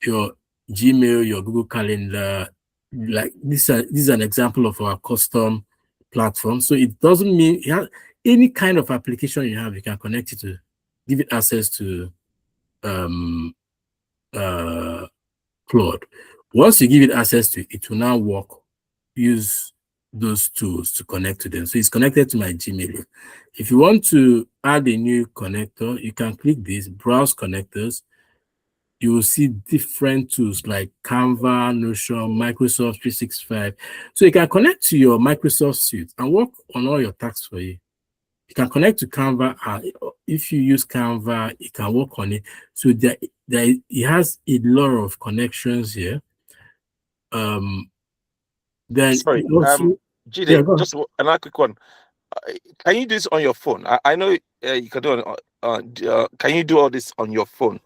your Gmail, your Google Calendar. Like this is an example of our custom platform. So it doesn't mean any kind of application you have, you can connect it to, give it access to Claude. Once you give it access to it, it will now work, use those tools to connect to them. So it's connected to my Gmail. If you want to add a new connector, you can click this, browse connectors. You will see different tools like Canva, Notion, Microsoft 365. So you can connect to your Microsoft suite and work on all your tasks for you. You can connect to Canva. If you use Canva, you can work on it. So it has a lot of connections here. Then Sorry, also, Jide, just another quick one. Can you do this on your phone? I know you can do it. Can you do all this on your phone?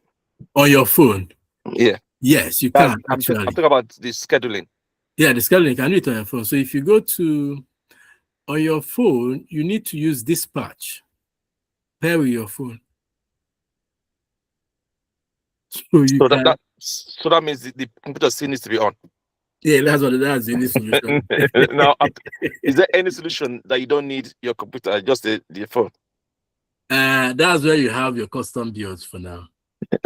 On your phone? Yeah. Yes, you I'm can actually. talking about the scheduling. Yeah, the scheduling, you can do it on your phone. So if you go to on your phone, you need to use dispatch. Pair with your phone. So you So can. that means the computer still needs to be on. Yeah, that's the only solution. Now, is there any solution that you don't need your computer, just the phone? That's where you have your custom builds for now.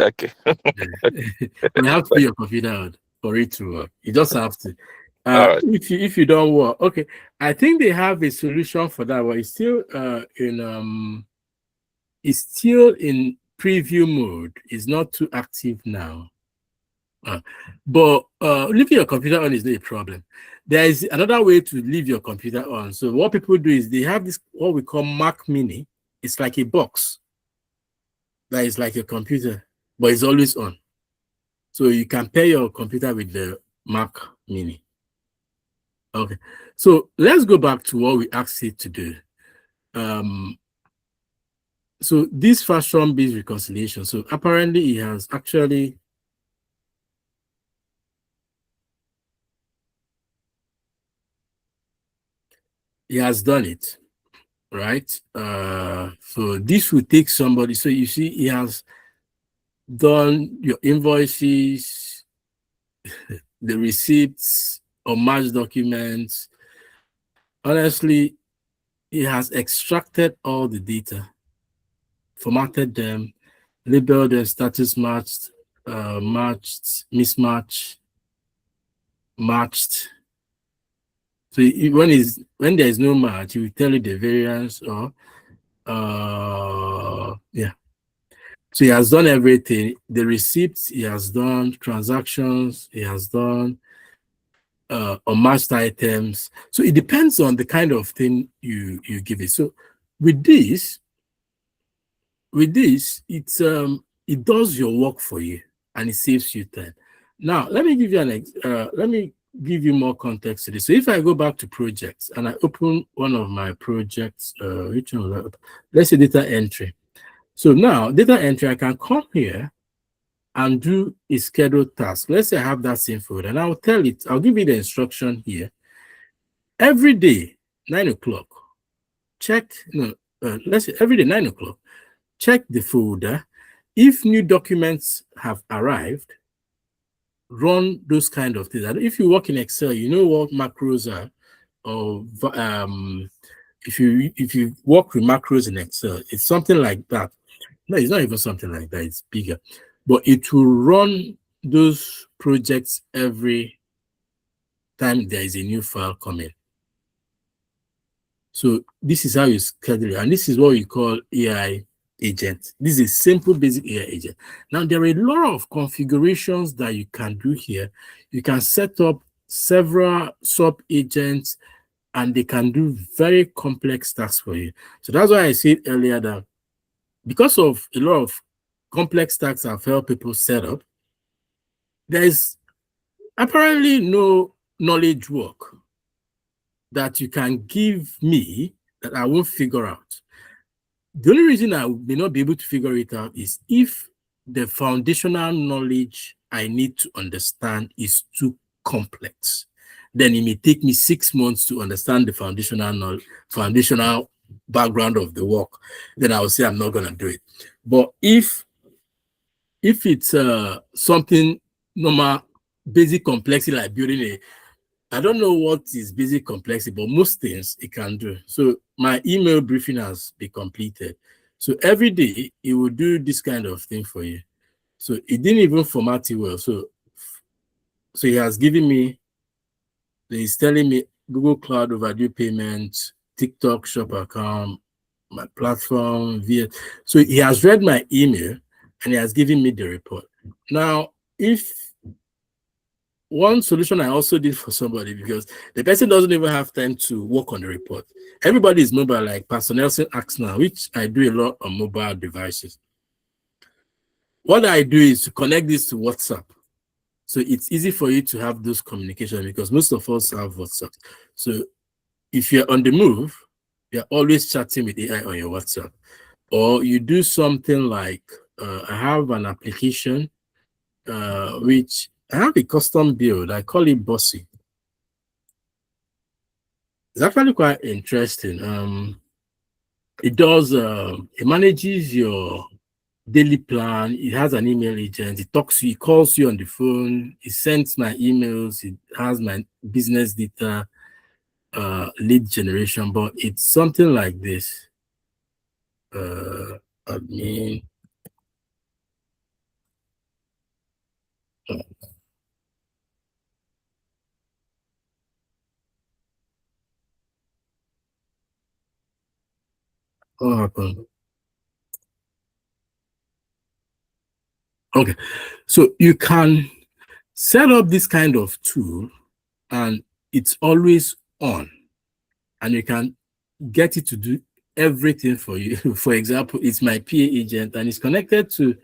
Okay. You have to put your computer on for it to work. You just have to. Right. If you don't work, okay. I think they have a solution for that, but it's still in preview mode. It's not too active now. But leaving your computer on is not a problem. There is another way to leave your computer on. So what people do is they have this what we call Mac Mini. It's like a box that is like a computer, but it's always on. So you can pair your computer with the Mac Mini. Okay. So let's go back to what we asked it to do. So this fashion-based reconciliation. So apparently he has actually done it, right? So this will take somebody. So you see, he has done your invoices, the receipts, or match documents. Honestly, he has extracted all the data, formatted them, labeled them status matched, matched, mismatched, matched. So when there is no match, he will tell you the variance or yeah. So he has done everything. The receipts, he has done transactions, he has done unmatched items. So it depends on the kind of thing you give it. So with this, it does your work for you and it saves you time. Now let me give you more context to this. So if I go back to projects and I open one of my projects, which one will I open? Let's say data entry. So now data entry, I can come here and do a scheduled task. Let's say I have that same folder and I'll give it the instruction here. Every day, 9 o'clock, let's say every day, 9 o'clock, check the folder. If new documents have arrived, run those kind of things. And if you work in Excel, you know what macros are, or if you work with macros in Excel, it's something like that. No, it's not even something like that. It's bigger, but it will run those projects every time there is a new file coming. So this is how you schedule it, and this is what we call AI agent. This is a simple basic AI agent. Now there are a lot of configurations that you can do here. You can set up several sub agents and they can do very complex tasks for you. So that's why I said earlier that because of a lot of complex tasks I've helped people set up, there is apparently no knowledge work that you can give me that I won't figure out. The only reason I may not be able to figure it out is if the foundational knowledge I need to understand is too complex. Then it may take me 6 months to understand the foundational background of the work. Then I will say I'm not going to do it. But if it's something normal, basic complexity like building I don't know what is basic complexity, but most things it can do. So my email briefing has been completed. So every day it will do this kind of thing for you. So it didn't even format it well. So he has given me, he's telling me Google Cloud overdue payments, TikTok shop account, my platform, via. So he has read my email and he has given me the report. Now, if one solution I also did for somebody, because the person doesn't even have time to work on the report. Everybody is mobile, like Pastor Nelson asks now, which I do a lot on mobile devices. What I do is to connect this to WhatsApp. So it's easy for you to have those communications because most of us have WhatsApp. So if you're on the move, you're always chatting with AI on your WhatsApp. Or you do something like, I have an application which I have a custom build. I call it Bossy. It's actually quite interesting. It does, it manages your daily plan. It has an email agent. It talks to you, it calls you on the phone. It sends my emails. It has my business data, lead generation, but it's something like this. I mean, what happened? Okay, so you can set up this kind of tool and it's always on, and you can get it to do everything for you. For example, it's my PA agent and it's connected to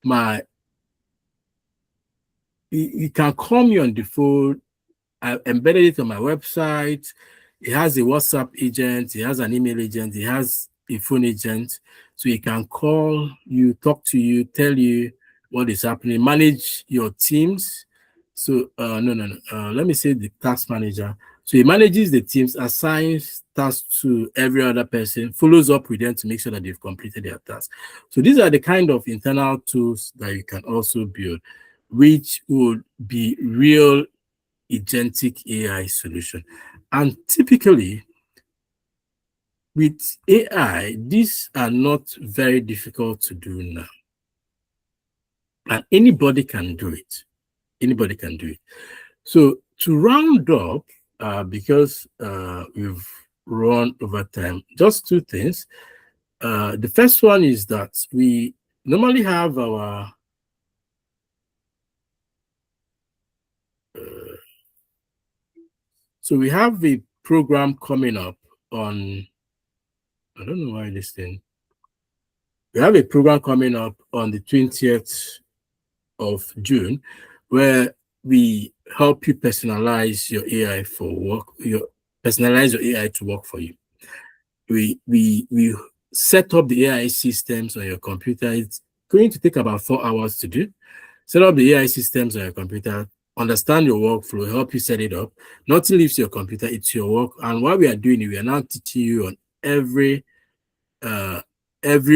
my, you can call me on the phone. I embedded it on my website. It has a WhatsApp agent, it has an email agent, it has a phone agent. So it can call you, talk to you, tell you what is happening, manage your teams. So no. Let me say the task manager. So he manages the teams, assigns tasks to every other person, follows up with them to make sure that they've completed their task. So these are the kind of internal tools that you can also build, which would be real agentic AI solution. And typically with AI, these are not very difficult to do now. And anybody can do it. Anybody can do it. So to round up, because we've run over time, just two things. The first one is that we normally have our so we have a program coming up on, I don't know why this thing. We have a program coming up on the 20th of June where we help you personalize your AI for work, personalize your AI to work for you. We set up the AI systems on your computer. It's going to take about 4 hours to do. Set up the AI systems on your computer, understand your workflow, help you set it up. Nothing leaves your computer, it's your work. And while we are doing it, we are now teaching you on every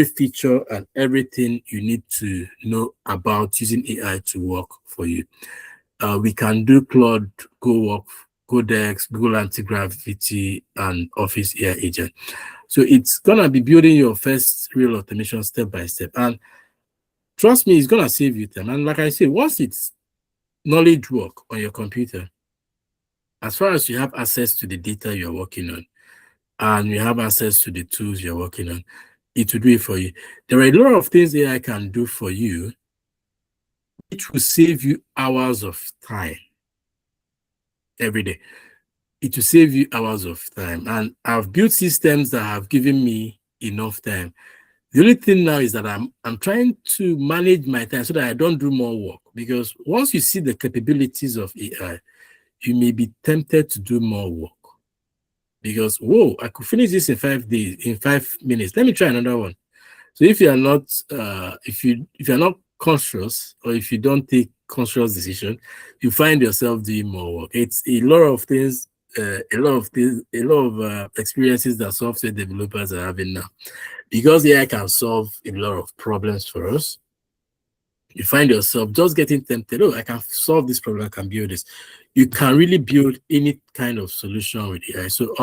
feature and everything you need to know about using AI to work for you. We can do Claude, Go Codex, Google Anti-Gravity, and Office AI Agent. So it's gonna be building your first real automation step by step. And trust me, it's gonna save you time. And like I said, once it's knowledge work on your computer, as far as you have access to the data you're working on, and you have access to the tools you're working on, it will do it for you. There are a lot of things AI can do for you, which will save you hours of time every day. It will save you hours of time. And I've built systems that have given me enough time. The only thing now is that I'm trying to manage my time so that I don't do more work. Because once you see the capabilities of AI, you may be tempted to do more work. Because, whoa, I could finish this in 5 days, in 5 minutes. Let me try another one. So if you are not, if you're not conscious, or if you don't take conscious decision, you find yourself doing more work. It's a lot of things, a lot of experiences that software developers are having now. Because AI can solve a lot of problems for us, you find yourself just getting tempted. Oh, I can solve this problem, I can build this. You can really build any kind of solution with AI. So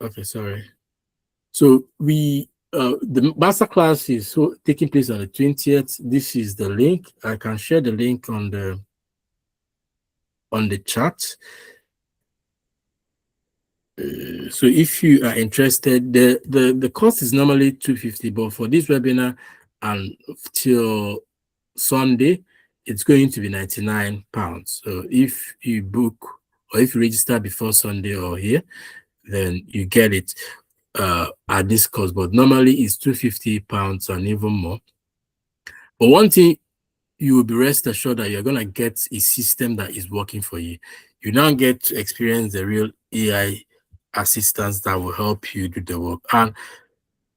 okay, sorry. So the masterclass is taking place on the 20th. This is the link. I can share the link on the chat. So if you are interested, the cost is normally $250, but for this webinar and till Sunday, it's going to be £99. So if you book or if you register before Sunday or here, then you get it at this cost. But normally it's £250 and even more. But one thing you will be rest assured that you're gonna get a system that is working for you. You now get to experience the real AI assistance that will help you do the work. And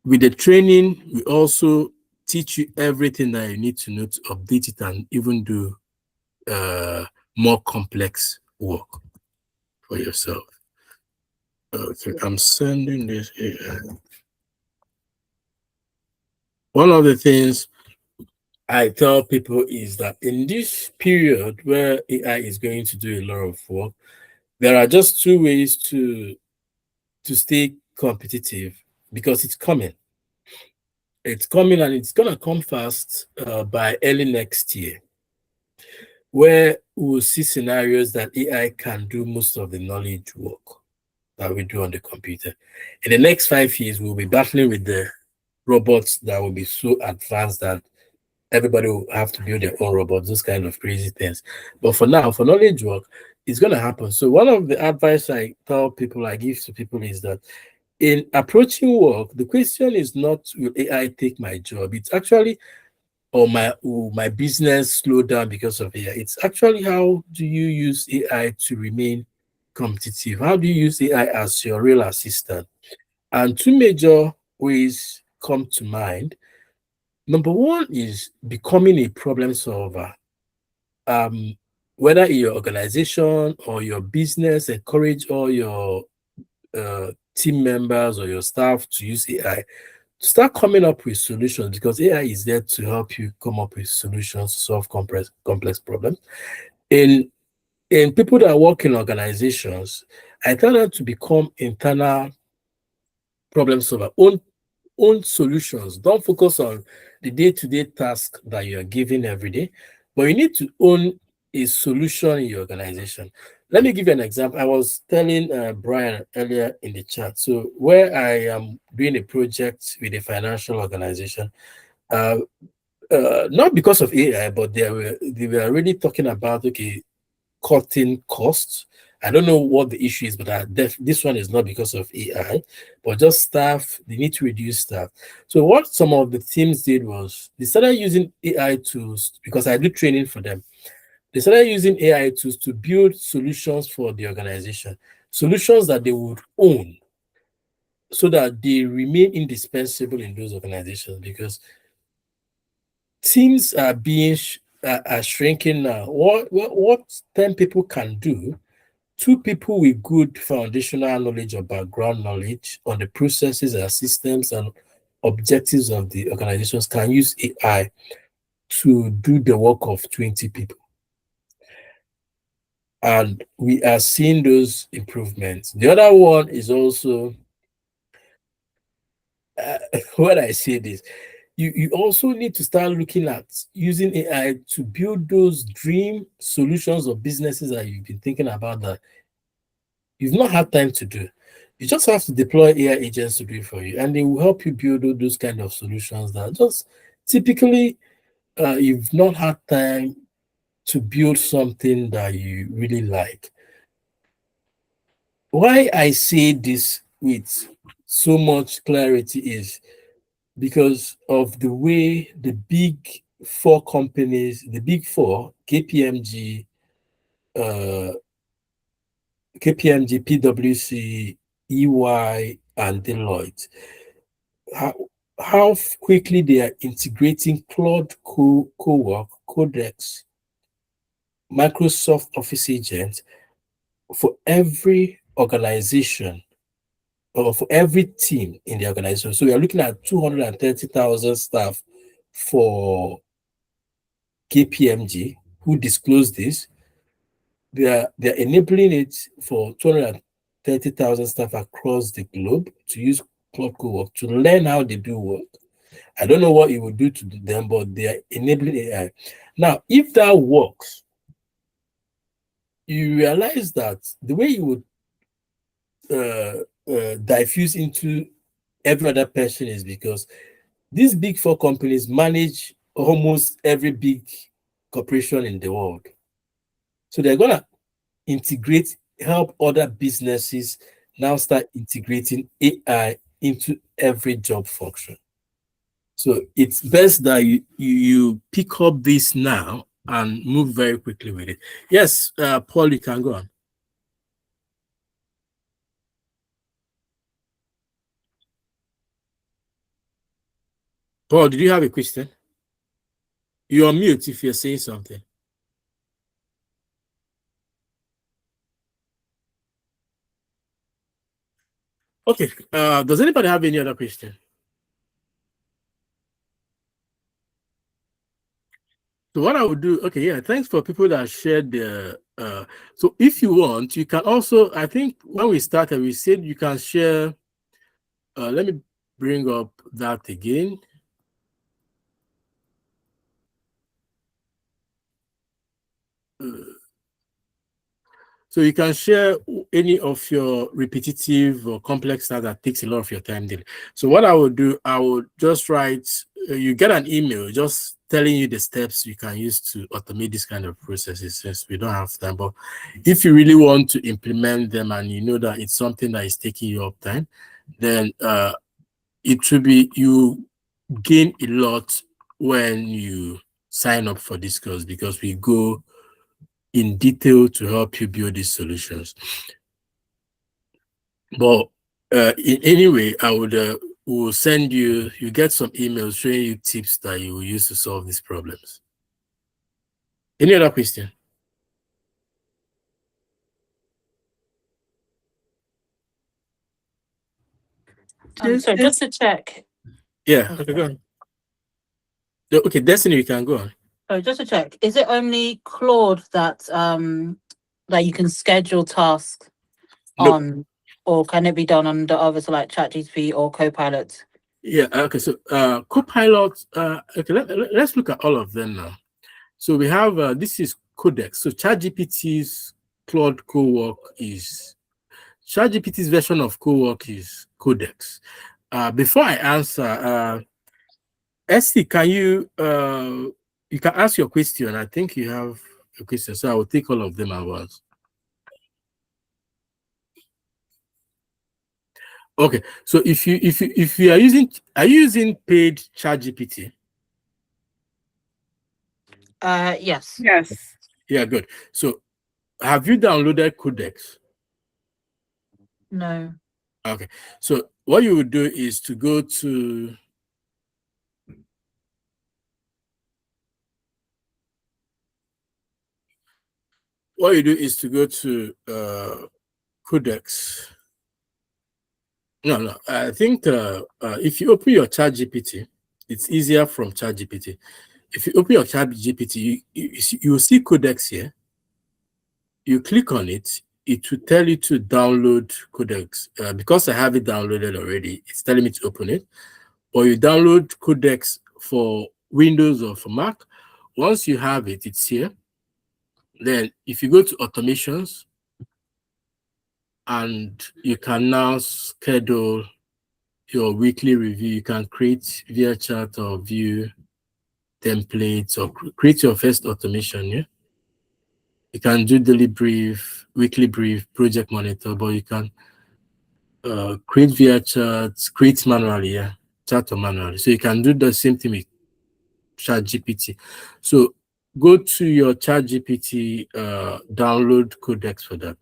With the training, we also teach you everything that you need to know to update it and even do more complex work for yourself. Okay, I'm sending this here. One of the things I tell people is that in this period where AI is going to do a lot of work, there are just two ways to stay competitive, because it's coming. It's coming, and it's gonna come fast by early next year, where we'll see scenarios that AI can do most of the knowledge work that we do on the computer. In the next 5 years, we'll be battling with the robots that will be so advanced that everybody will have to build their own robots, those kind of crazy things. But for now, for knowledge work, it's going to happen. So one of the advice I tell people, I give to people, is that in approaching work, the question is not, will AI take my job? It's actually, or will my business slow down because of AI? It's actually, how do you use AI to remain competitive? How do you use AI as your real assistant? And two major ways come to mind. Number one is becoming a problem solver. Whether in your organization or your business, encourage all your team members or your staff to use AI to start coming up with solutions, because AI is there to help you come up with solutions to solve complex problems. In people that work in organizations, I tell them to become internal problem solver, own solutions. Don't focus on the day-to-day task that you're given every day, but you need to own a solution in your organization. Let me give you an example. I was telling Brian earlier in the chat. So where I am doing a project with a financial organization, not because of AI, but they were really talking about, okay, cutting costs. I don't know what the issue is, but this one is not because of AI, but just staff. They need to reduce staff. So what some of the teams did was they started using AI tools, because I do training for them. They started using AI tools to build solutions for the organization, solutions that they would own, so that they remain indispensable in those organizations, because teams are are shrinking now. What 10 people can do, two people with good foundational knowledge or background knowledge on the processes and systems and objectives of the organizations can use AI to do the work of 20 people. And we are seeing those improvements. The other one is also, when I say this, you also need to start looking at using AI to build those dream solutions or businesses that you've been thinking about that you've not had time to do. You just have to deploy AI agents to do it for you, and they will help you build all those kind of solutions that just typically you've not had time to build something that you really like. Why I say this with so much clarity is because of the way the big four companies, the big four, KPMG, PwC, EY, and Deloitte, how quickly they are integrating Claude Co-work, Codex, Microsoft Office Agent for every organization or for every team in the organization. So we are looking at 230,000 staff for KPMG who disclosed this. They're enabling it for 230,000 staff across the globe to use Claude Co-work to learn how they do work. I don't know what it will do to them, but they are enabling AI. Now, if that works, you realize that the way you would diffuse into every other person is because these big four companies manage almost every big corporation in the world. So they're going to integrate, help other businesses now start integrating AI into every job function. So it's best that you pick up this now and move very quickly with it. Yes, Paul, you can go on. Paul, did you have a question? You're on mute if you're saying something. Okay. Does anybody have any other question? So what I would do, okay, yeah, thanks for people that shared their. So if you want, you can also, I think when we started, we said you can share. Let me bring up that again. So you can share any of your repetitive or complex tasks that takes a lot of your time daily. So what I would do, I would just write, you get an email just telling you the steps you can use to automate this kind of processes, since we don't have time. But if you really want to implement them and you know that it's something that is taking you up time, then it should be, you gain a lot when you sign up for this course, because we go in detail to help you build these solutions. But in any way, I would will send you, you get some emails showing you tips that you will use to solve these problems. Any other question? So just to check. Yeah, okay, go on. Okay, Destiny, you can go on. So just to check, is it only Claude that that you can schedule tasks on, or can it be done on the others like ChatGPT or Copilot? Yeah, okay, so Copilot, okay, let's look at all of them now. So we have, this is Codex. So ChatGPT's Claude Cowork is, ChatGPT's version of Cowork is Codex. Before I answer, Esty, can you can ask your question? I think you have a question, so I will take all of them at once. Okay, so if you are you using paid ChatGPT? Yes. Yes. Yeah, good. So have you downloaded Codex? No. Okay, so what you would do is to go to, Codex. No, I think if you open your ChatGPT, it's easier from ChatGPT. If you open your ChatGPT, you will see Codex here. You click on it, it will tell you to download Codex. Because I have it downloaded already, it's telling me to open it. Or you download Codex for Windows or for Mac. Once you have it, it's here. Then if you go to automations, and you can now schedule your weekly review. You can create via chat or view templates, or create your first automation. Yeah, you can do daily brief, weekly brief, project monitor, but you can create via chat, create manually. Yeah, chat or manually. So you can do the same thing with ChatGPT. So go to your ChatGPT, download Codex for that.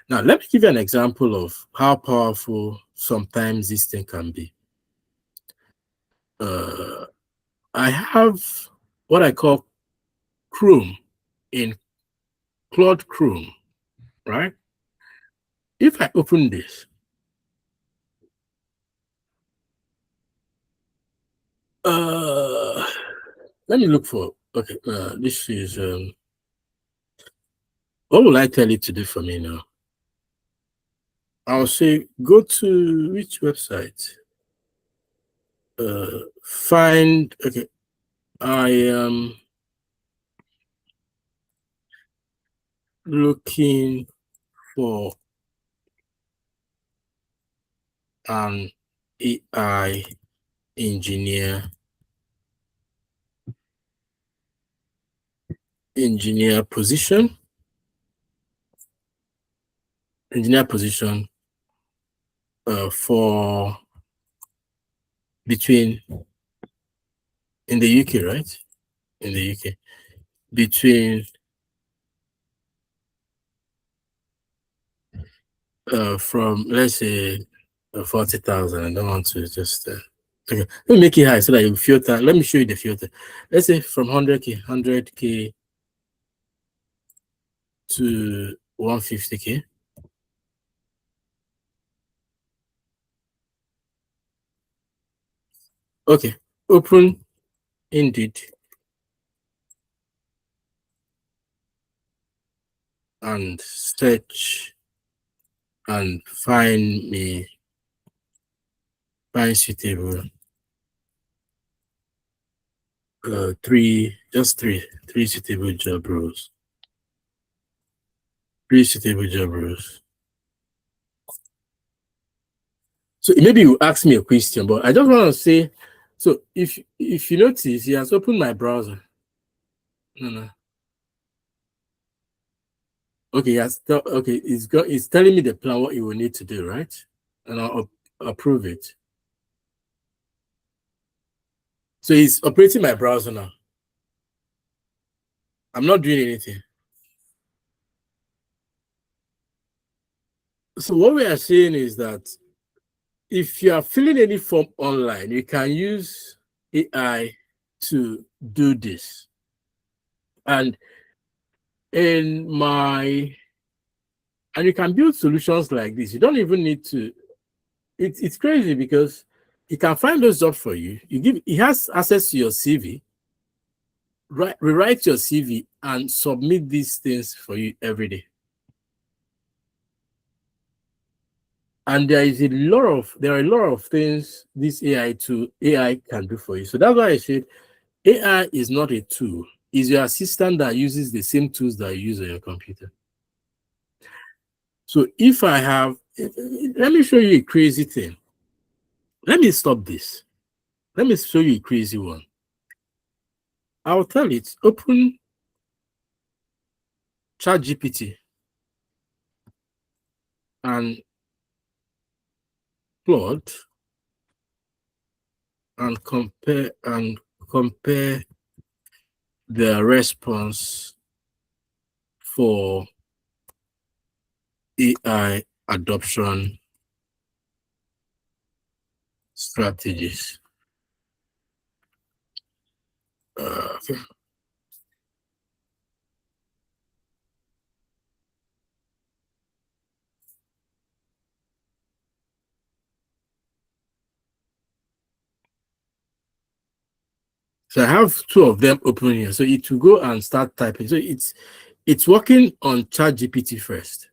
Now, let me give you an example of how powerful sometimes this thing can be. I have what I call Chrome in Claude Chrome, right? If I open this, let me look for, okay, this is, what will I tell it to do for me now? I'll say, go to which website? Find, okay, I am looking for an AI engineer position, for between, in the UK, right? In the UK, between from, let's say, 40,000. I don't want to just Okay, let me make it high so that you filter. Let me show you the filter. Let's say from 100K to 150K. Okay, open Indeed and search and find suitable three suitable job roles. Three suitable job roles. So maybe you ask me a question, but I just want to say, so if you notice, he has opened my browser. No. Okay, yes. Okay, it's telling me the plan, what you will need to do, right? And I'll approve it. So he's operating my browser now. I'm not doing anything. So what we are saying is that if you are filling any form online, you can use AI to do this. And you can build solutions like this. You don't even need to. It's crazy because he can find those jobs for you. He has access to your CV. Rewrite your CV and submit these things for you every day. And there are a lot of things this AI can do for you. So that's why I said AI is not a tool. It's your assistant that uses the same tools that you use on your computer. So let me show you a crazy thing. Let me stop this. Let me show you a crazy one. I'll tell it, open ChatGPT and Claude and compare the response for AI adoption strategies. Okay. So I have two of them open here. So it will go and start typing. So it's working on ChatGPT first.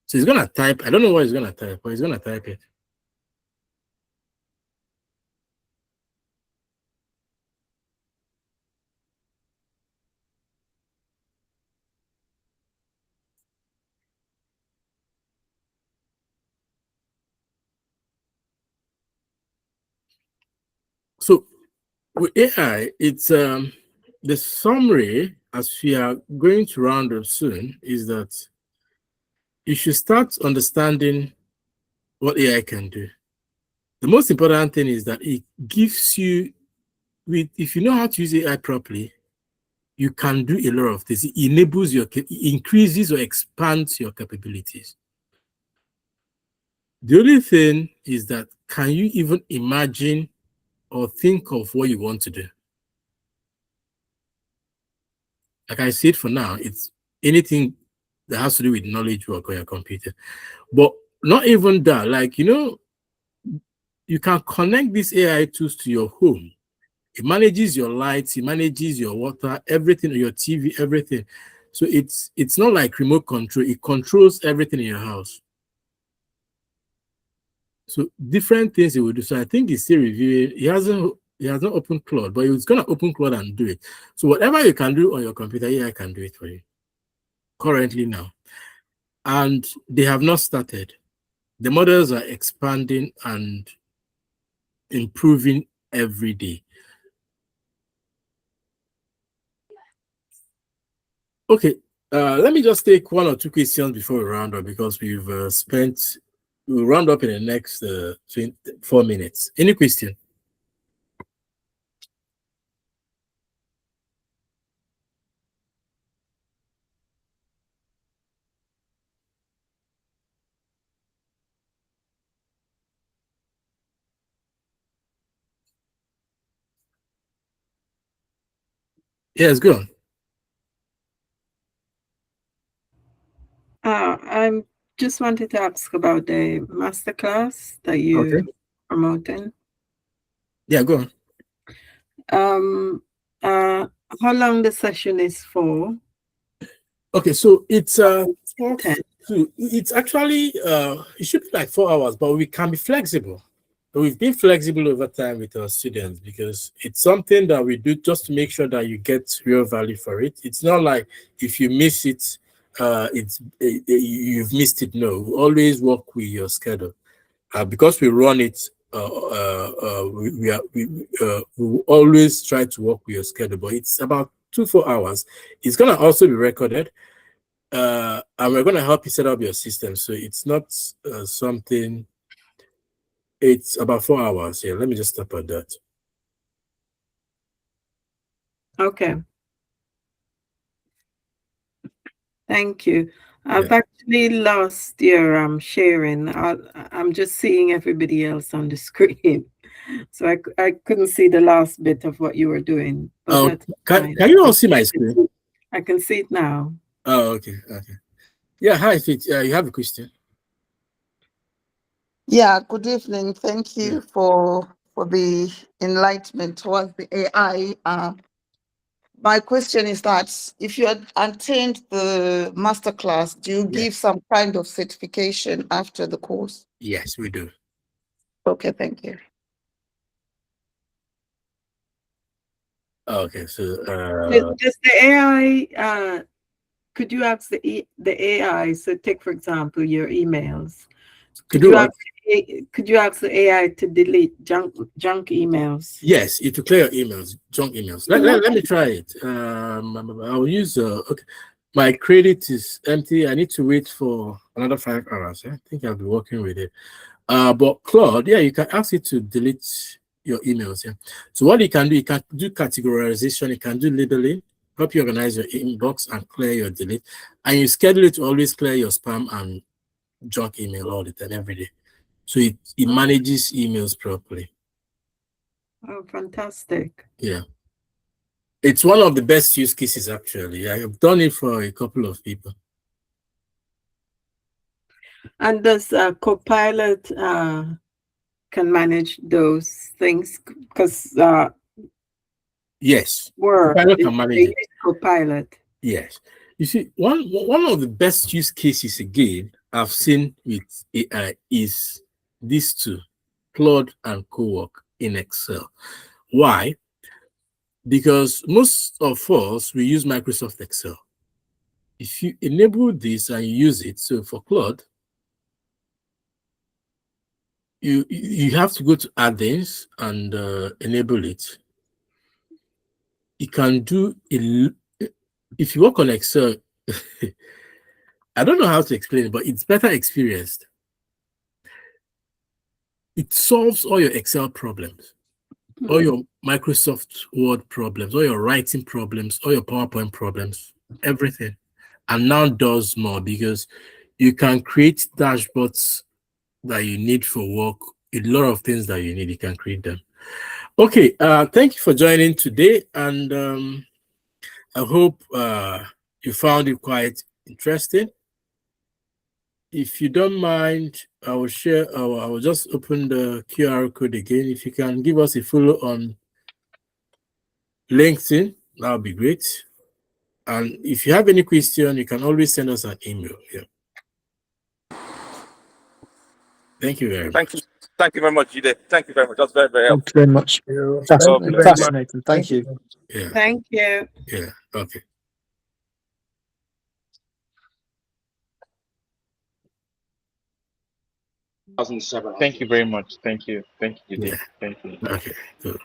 So it's gonna type. I don't know what it's gonna type, but it's gonna type it. So with AI, it's the summary as we are going to round up soon is that you should start understanding what AI can do. The most important thing is that it gives you, if you know how to use AI properly, you can do a lot of things. It enables it increases or expands your capabilities. The only thing is that, can you even imagine or think of what you want to do? Like I said, for now, it's anything that has to do with knowledge work on your computer. But not even that, like, you can connect these AI tools to your home. It manages your lights, it manages your water, everything, your TV, everything. So it's not like remote control. It controls everything in your house. So different things he will do. So I think he's still reviewing. He hasn't opened Claude, but he's gonna open Claude and do it. So whatever you can do on your computer, AI can do it for you currently now. And they have not started. The models are expanding and improving every day. Okay, let me just take one or two questions before we round up because we'll round up in the next 4 minutes. Any question? Yes, go on. I just wanted to ask about the masterclass that you're promoting. Yeah, go on. How long the session is for? Okay, so it's 10. it's actually it should be like 4 hours, but we can be flexible. We've been flexible over time with our students because it's something that we do just to make sure that you get real value for it. It's not like if you miss it, you've missed it. No, we always work with your schedule because we run it. We always try to work with your schedule, but it's about 4 hours. It's gonna also be recorded, and we're gonna help you set up your system. So it's not something. It's about 4 hours. Yeah, let me just stop at that. Okay. Thank you. I've actually lost your sharing. I'm just seeing everybody else on the screen. So I couldn't see the last bit of what you were doing. But that's can you all see my screen? I can see it now. Oh, okay. Yeah, hi, Fit. You have a question? Yeah, good evening. Thank you for the enlightenment towards the AI. My question is that if you had attained the masterclass, do you give some kind of certification after the course? Yes, we do. Okay, thank you. Okay, so does the AI could you ask the AI, so take for example your emails, could you ask the AI to delete junk emails? Yes, it will clear your emails, junk emails. Let me try it. I'll use okay. My credit is empty. I need to wait for another 5 hours. I think I'll be working with it. But Claude, yeah, you can ask it to delete your emails. Yeah. So what you can do categorization, you can do labeling, help you organize your inbox and clear your delete. And you schedule it to always clear your spam and junk email all the time, every day. So it manages emails properly. Oh, fantastic. Yeah. It's one of the best use cases, actually. I have done it for a couple of people. And does Copilot can manage those things? Because yes, Copilot can manage it. Copilot. Yes. You see, one of the best use cases, again, I've seen with AI is these two, Claude and Cowork in Excel. Why? Because most of us, we use Microsoft Excel. If you enable this and you use it, so for Claude, you have to go to add-ins and enable it. You can do if you work on Excel. I don't know how to explain it, but it's better experienced. It solves all your Excel problems, all your Microsoft Word problems, all your writing problems, all your PowerPoint problems, everything. And now does more because you can create dashboards that you need for work. A lot of things that you need, you can create them. Okay, thank you for joining today, and I hope you found it quite interesting. If you don't mind, I will share. I will just open the QR code again. If you can give us a follow on LinkedIn, that would be great. And if you have any question, you can always send us an email. Yeah. Thank you very much. Thank you very much, Jide. Thank you very much. That's very, very helpful. Thank you very much. That's fascinating. Thank you. Yeah. Thank you. Yeah. Okay. Thank you very much. Thank you. Thank you. Yeah. Thank you. Okay. Good.